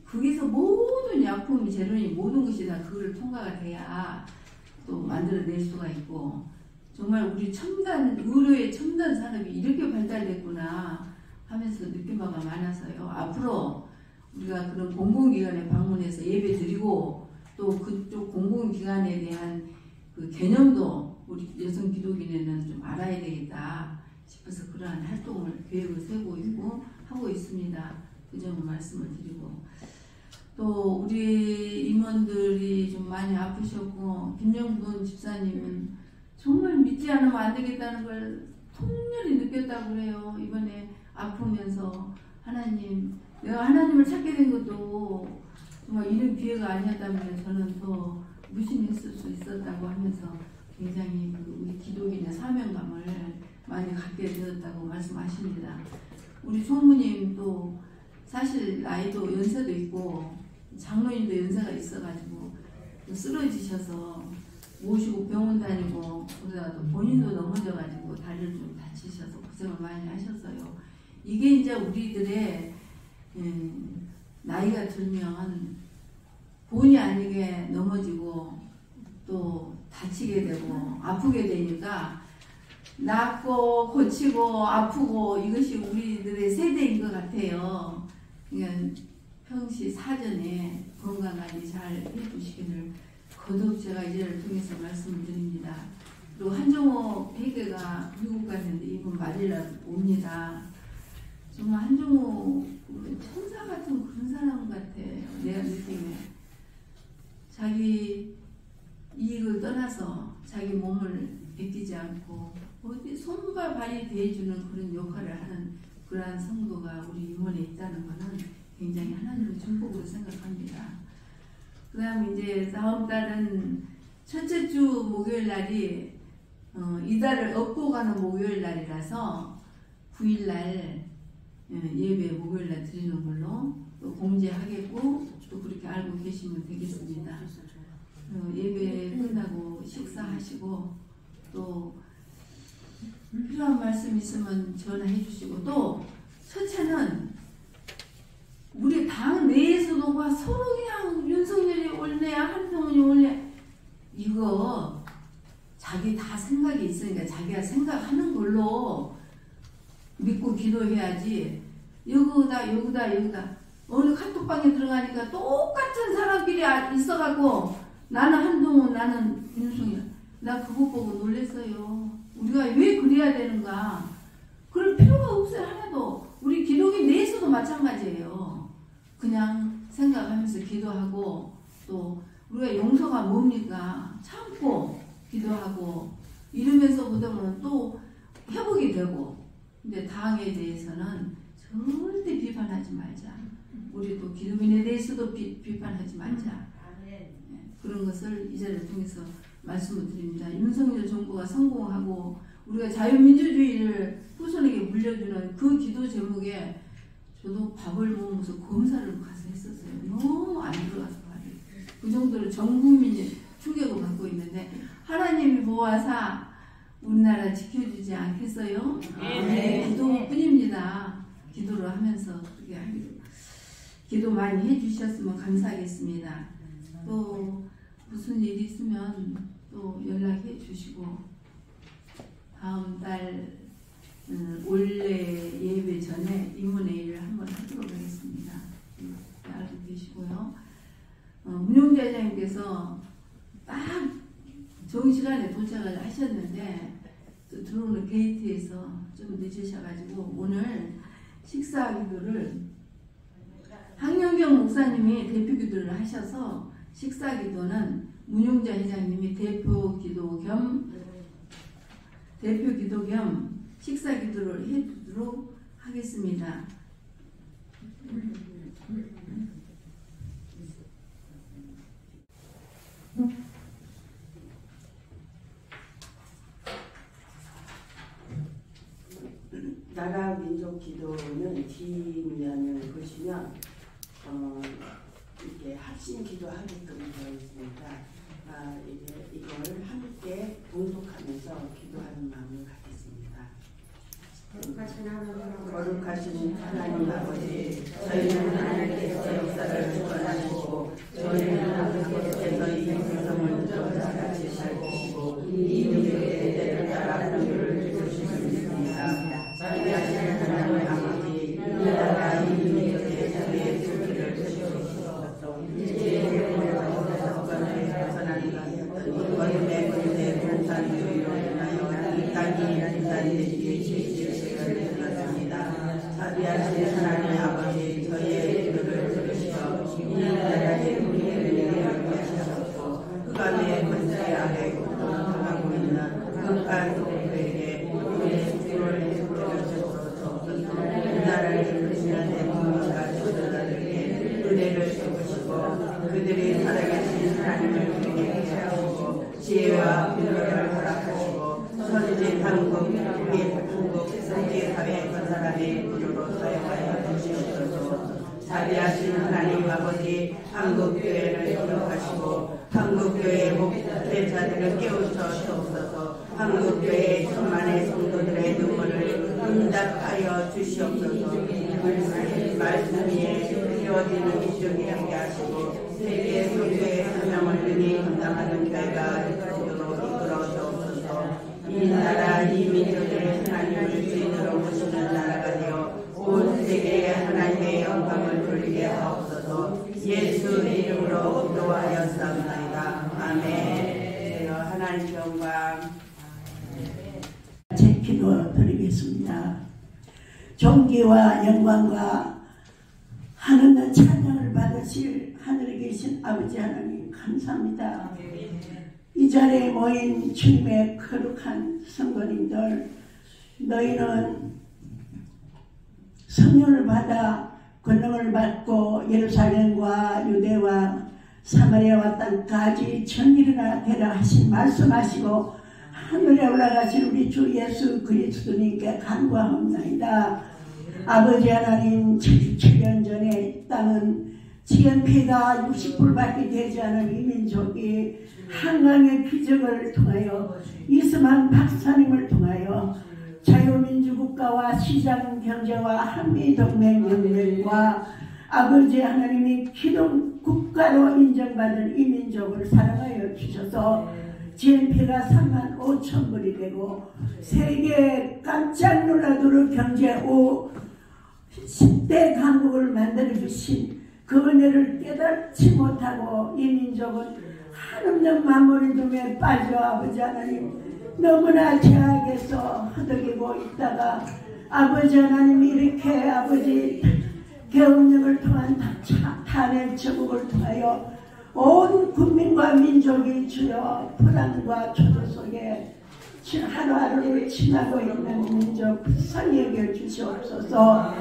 거기서 모든 약품, 재료니 모든 것이 다 그거를 통과가 돼야 또 만들어낼 수가 있고 정말 우리 첨단 의료의 첨단 산업이 이렇게 발달됐구나 하면서 느낀 바가 많아서요. 앞으로 우리가 그런 공공기관에 방문해서 예배 드리고 또 그쪽 공공기관에 대한 그 개념도 우리 여성 기독인에는 좀 알아야 되겠다 싶어서 그러한 활동을 계획을 세우고 있고 하고 있습니다. 그 점을 말씀을 드리고 또 우리 임원들이 좀 많이 아프셨고 김영분 집사님은 정말 믿지 않으면 안 되겠다는 걸 통렬히 느꼈다고 그래요. 이번에 아프면서 하나님 내가 하나님을 찾게 된 것도 정말 이런 기회가 아니었다면 저는 더 무심했을 수 있었다고 하면서 굉장히 우리 기독인의 사명감을 많이 갖게 되었다고 말씀하십니다. 우리 총무님도 사실 나이도 연세도 있고 장로님도 연세가 있어가지고 쓰러지셔서 모시고 병원 다니고 그러다가 또 본인도 넘어져가지고 다리를 좀 다치셔서 고생을 많이 하셨어요. 이게 이제 우리들의 나이가 들면 본의 아니게 넘어지고 또 다치게 되고 아프게 되니까 낫고 고치고 아프고 이것이 우리들의 세대인 것 같아요. 그러니까 평시 사전에 건강관리 잘 해주시기를 거듭 제가 이제를 통해서 말씀을 드립니다. 그리고 한종호 회계가 미국 갔는데 이번 말일날 옵니다. 정말 한종호 천사 같은 그런 사람 같아요. 내가 느낌에 자기 이익을 떠나서 자기 몸을 아끼지 않고 어디 손과 발이 대해주는 그런 역할을 하는 그러한 성도가 우리 임원에 있다는 것은 굉장히 하나님의 축복으로 생각합니다. 그 다음 이제 다음 달은 첫째 주 목요일 날이 이달을 업고 가는 목요일 날이라서 9일 날 예배 목요일 날 드리는 걸로 또 공지하겠고 또 그렇게 알고 계시면 되겠습니다. 예배 끝나고 식사하시고 또 필요한 말씀 있으면 전화해 주시고 또 첫째는 우리 당 내에서도 막 서로 그냥 윤석열이 올래야 한동훈이 올래 이거 자기 다 생각이 있으니까 자기가 생각하는 걸로 믿고 기도해야지 여기다 어느 카톡방에 들어가니까 똑같은 사람끼리 있어갖고 나는 한동훈 나는 윤석열 나 그거 보고 놀랬어요. 우리가 왜 그래야 되는가 그럴 필요가 없어요. 하나도 우리 기독인 내에서도 마찬가지예요. 그냥 생각하면서 기도하고 또 우리가 용서가 뭡니까 참고 기도하고 이러면서 보다는 또 회복이 되고 근데 당에 대해서는 절대 비판하지 말자. 우리 또 기독인에 대해서도 비판하지 말자. 그런 것을 이 자리를 통해서 말씀을 드립니다. 윤석열 정부가 성공하고 우리가 자유민주주의를 후손에게 물려주는 그 기도 제목에 저도 밥을 먹으면서 검사를 가서 했었어요. 너무 안 들어가서 밥이. 그 정도로 전 국민이 충격을 받고 있는데 하나님이 보아사 우리나라 지켜주지 않겠어요? 네. 기도뿐입니다. 기도를 하면서 그렇게 하기로 기도 많이 해주셨으면 감사하겠습니다. 또 무슨 일이 있으면 또 연락해 주시고 다음 달 원래 예배 전에 임문회의를 한번 하도록 하겠습니다. 알고 계시고요. 문용대장님께서 딱 정시간에 도착을 하셨는데 또 들어오는 게이트에서 좀 늦으셔가지고 오늘 식사 기도를 황영경 목사님이 대표 기도를 하셔서 식사 기도는 문용자 회장님이 대표 기도 겸 식사 기도를 해주도록 하겠습니다. 나라 민족 기도는 뒷면을 보시면 이렇게 합심 기도하게끔 되어 있습니다. 이걸 함께 봉독하면서 기도하는 마음을 갖겠습니다. 거룩하신 하나님 아버지, 저희는 하나님께서 역사를 주관하시고 저희는 아버지께서 이 생명을 저같이 살고 이 민족의 때를 따라 분유를 주시는 믿습니다. 자비하신 하나님 아버지, 이 나라 이 민족의 자비의 주기를 주시옵소서. 일제의 세력으로부터 벗어나는 어둠의 군대 공산주의로 인하여 이 땅이 지시를 들었습니다. 자비하신 하나님 아버지, 저희의 기도를 들으시어 이 나라의 우리를 위하시옵소서. 흑암의 권세 아래 고통당하고 있는 극한 동료에게 우리의 수고를 해주옵소서. 이 나라를 지키시는 대통령과 지도자들에게 은혜를 베푸시고 그들이 살아계신 하나님을 기리게 하시고 지혜와 분별을 허락하시고 선진 한국, 세계사회 건설함의 구조로 사용하여 주시옵소서. 자비하신 하나님 아버지, 한국교회를 기억하시고 한국교회의 목회자들을 깨우쳐 주옵소서. 한국교회의 천만의 성도들의 눈물을 응답하여 주시옵소서. 말씀 위에 이루어지는 이쪽에 함께 하시고 세계 선교의 사명을 능히 감당하는 교회가 되도록 이끌어 주옵소서. 이 나라 이 민족을 하나님을 주인으로 모시는 나라가 되어 온 세계에 하나님의 영광을 돌리게 하옵소서. 예수 이름으로 기도하였사옵나이다. 아멘. 하나님 영광. 제 기도 드리겠습니다. 존귀와 영광과 하늘의 찬양을 받으실 하늘에 계신 아버지 하나님 감사합니다. 이 자리에 모인 주님의 거룩한 성도님들, 너희는 성령을 받아 권능을 받고 예루살렘과 유대와 사마리아와 땅까지 전일어나 되라 하신 말씀하시고 하늘에 올라가신 우리 주 예수 그리스도님께 간구하옵나이다. 아버지 하나님, 77년 전에 이 땅은 GNP가 60불밖에 되지 않은 이 민족이 한강의 기적을 통하여 이스만 박사님을 통하여 자유민주국가와 시장경제와 한미동맹연맹과 아버지 하나님이 기독국가로 인정받은 이 민족을 사랑하여 주셔서 GNP가 35,000불이 되고 세계에 깜짝 놀라도록 경제 10대 강국을 만들어주신 그 은혜를 깨닫지 못하고 이 민족은 한없는 만물의 빠져 아버지 하나님 너무나 죄악에서 허덕이고 있다가 아버지 하나님이 이렇게 아버지 계엄령을 통한 탄핵 정국을 통하여 온 국민과 민족이 주여 불안과 초조 속에 하루하루를 지나고 있는 민족 불쌍히 여겨 주시옵소서.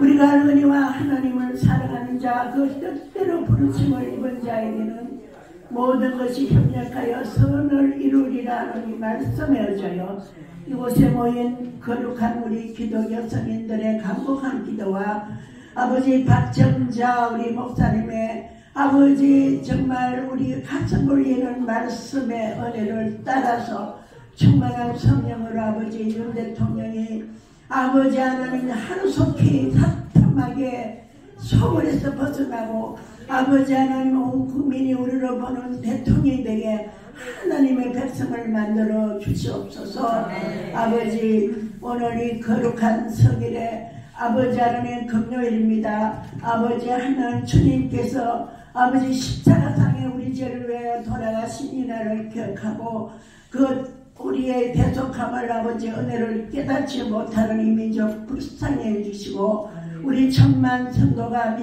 우리가 은혜와 하나님을 사랑하는 자, 그 뜻대로 부르심을 입은 자에게는 모든 것이 협력하여 선을 이루리라 하는 말씀해져요. 이곳에 모인 거룩한 우리 기독교 성인들의 간곡한 기도와 아버지 박정자 우리 목사님의 아버지 정말 우리 가슴을 여는 말씀의 은혜를 따라서 충만한 성령으로 아버지 윤 대통령이 아버지 하나님 하루속히 사탐하게 소굴에서 벗어나고 아버지 하나님 온 국민이 우리를 보는 대통령이 되게 하나님의 백성을 만들어 주시옵소서. 아버지 오늘 이 거룩한 성일에 아버지 하나님 금요일입니다. 아버지 하나님 주님께서 아버지 십자가상에 우리 죄를 위하여 돌아가신 이날을 기억하고 그 우리의 대속함을 아버지 은혜를 깨닫지 못하는 이 민족 불쌍히 해주시고 우리 천만 성도가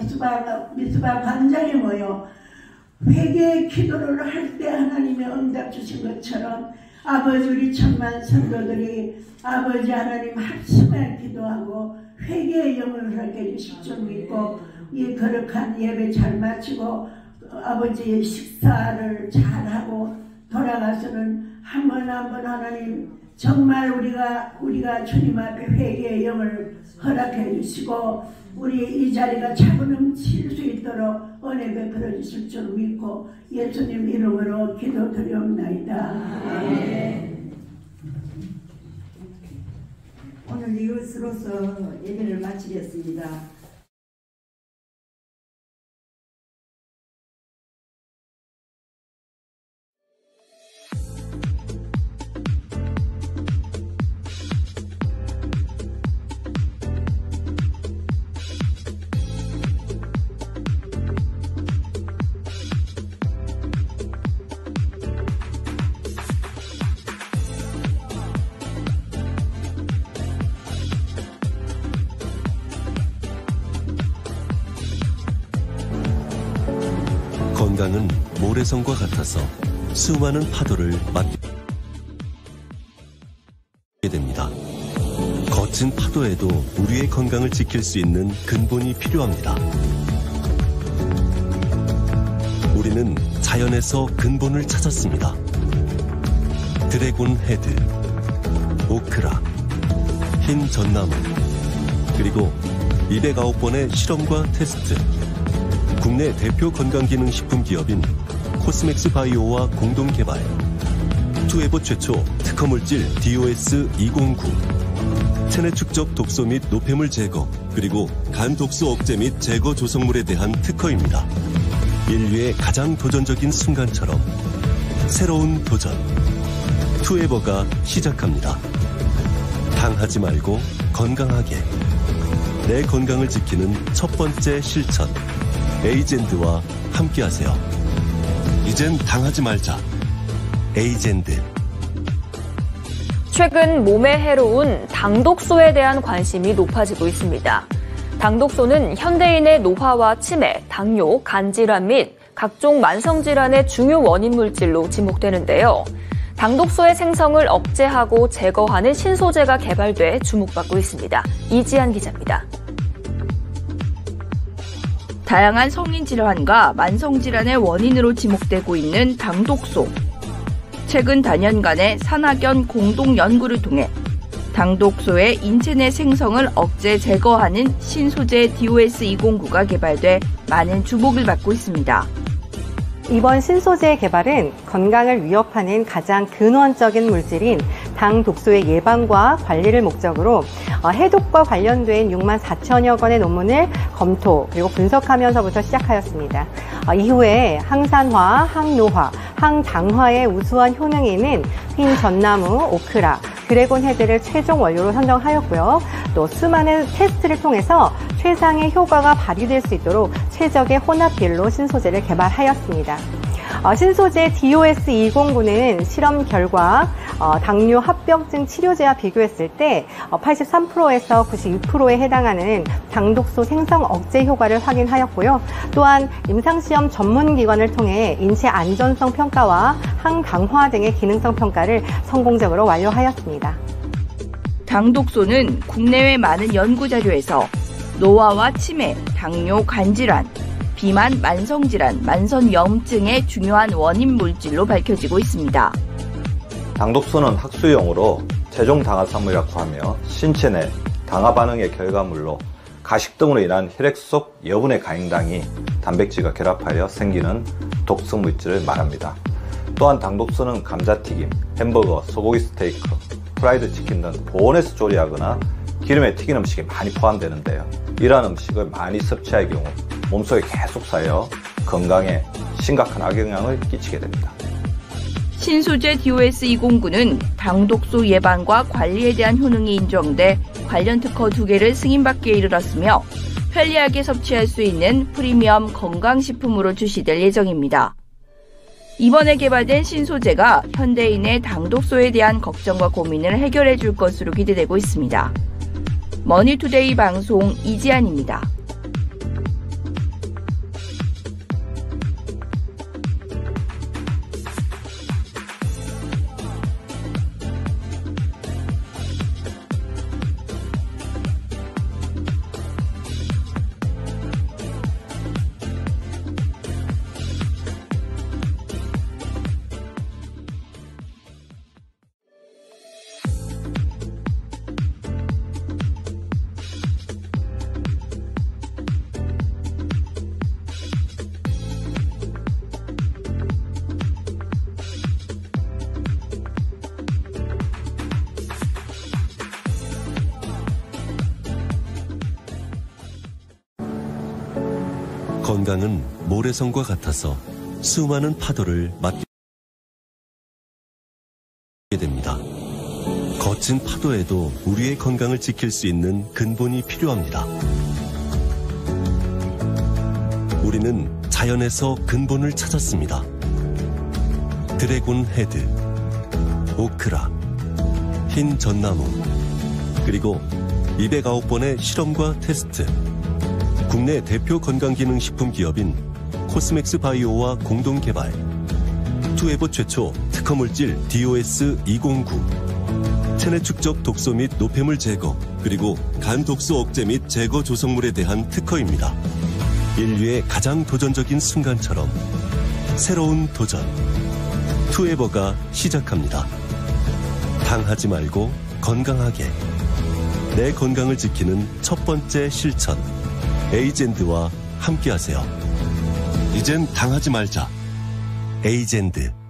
미스바 광장에 모여 회개의 기도를 할 때 하나님의 응답 주신 것처럼 아버지 우리 천만 성도들이 아버지 하나님 합심해 기도하고 회개의 영을 하게 해주실 줄 믿고 이 거룩한 예배 잘 마치고 아버지의 식사를 잘하고 돌아가서는 한 번 한 번 하나님 정말 우리가 주님 앞에 회개의 영을 허락해 주시고 우리 이 자리가 차고 넘칠 수 있도록 은혜 베풀어 주실 줄 믿고 예수님 이름으로 기도드리옵나이다. 오늘 이것으로서 예배를 마치겠습니다. 건강은 모래성과 같아서 수많은 파도를 맞게 됩니다. 거친 파도에도 우리의 건강을 지킬 수 있는 근본이 필요합니다. 우리는 자연에서 근본을 찾았습니다. 드래곤 헤드, 오크라, 흰 전나무, 그리고 209번의 실험과 테스트. 국내 대표 건강기능식품 기업인 코스맥스 바이오와 공동 개발. 투에버 최초 특허물질 DOS-209. 체내 축적 독소 및 노폐물 제거, 그리고 간 독소 억제 및 제거 조성물에 대한 특허입니다. 인류의 가장 도전적인 순간처럼 새로운 도전. 투에버가 시작합니다. 당하지 말고 건강하게. 내 건강을 지키는 첫 번째 실천. 에이젠드와 함께하세요. 이젠 당하지 말자. 에이젠드. 최근 몸에 해로운 당독소에 대한 관심이 높아지고 있습니다. 당독소는 현대인의 노화와 치매, 당뇨, 간질환 및 각종 만성질환의 중요 원인 물질로 지목되는데요. 당독소의 생성을 억제하고 제거하는 신소재가 개발돼 주목받고 있습니다. 이지한 기자입니다. 다양한 성인 질환과 만성 질환의 원인으로 지목되고 있는 당독소. 최근 단연간의 산학연 공동 연구를 통해 당독소의 인체 내 생성을 억제 제거하는 신소재 DOS-209가 개발돼 많은 주목을 받고 있습니다. 이번 신소재의 개발은 건강을 위협하는 가장 근원적인 물질인 당독소의 예방과 관리를 목적으로 해독과 관련된 6만 4천여 건의 논문을 검토 그리고 분석하면서부터 시작하였습니다. 이후에 항산화, 항노화, 항당화의 우수한 효능이 있는 흰 전나무, 오크라, 드래곤 헤드를 최종 원료로 선정하였고요. 또 수많은 테스트를 통해서 최상의 효과가 발휘될 수 있도록 최적의 혼합 비율로 신소재를 개발하였습니다. 신소재 DOS-209는 실험 결과 당뇨 합병증 치료제와 비교했을 때 83%에서 92%에 해당하는 당독소 생성 억제 효과를 확인하였고요. 또한 임상시험 전문기관을 통해 인체 안전성 평가와 항당화 등의 기능성 평가를 성공적으로 완료하였습니다. 당독소는 국내외 많은 연구자료에서 노화와 치매, 당뇨, 간질환, 비만, 만성질환, 만성염증의 중요한 원인 물질로 밝혀지고 있습니다. 당독소는 학술용어로 최종 당화산물이라고 하며 신체 내 당화 반응의 결과물로 가식 등으로 인한 혈액 속 여분의 가행당이 단백질과 결합하여 생기는 독성 물질을 말합니다. 또한 당독소는 감자튀김, 햄버거, 소고기 스테이크, 프라이드 치킨 등 고온에서 조리하거나 기름에 튀긴 음식에 많이 포함되는데요. 이러한 음식을 많이 섭취할 경우 몸속에 계속 쌓여 건강에 심각한 악영향을 끼치게 됩니다. 신소재 DOS-209는 당독소 예방과 관리에 대한 효능이 인정돼 관련 특허 2개를 승인받기에 이르렀으며 편리하게 섭취할 수 있는 프리미엄 건강식품으로 출시될 예정입니다. 이번에 개발된 신소재가 현대인의 당독소에 대한 걱정과 고민을 해결해 줄 것으로 기대되고 있습니다. 머니투데이 방송 이지안입니다. 건강은 모래성과 같아서 수많은 파도를 맞게 됩니다. 거친 파도에도 우리의 건강을 지킬 수 있는 근본이 필요합니다. 우리는 자연에서 근본을 찾았습니다. 드래곤 헤드, 오크라, 흰 전나무, 그리고 209번의 실험과 테스트. 국내 대표 건강기능식품 기업인 코스맥스 바이오와 공동 개발. 투에버 최초 특허물질 DOS209. 체내 축적 독소 및 노폐물 제거, 그리고 간 독소 억제 및 제거 조성물에 대한 특허입니다. 인류의 가장 도전적인 순간처럼 새로운 도전. 투에버가 시작합니다. 당하지 말고 건강하게. 내 건강을 지키는 첫 번째 실천. 에이젠드와 함께하세요. 이젠 당하지 말자. 에이젠드.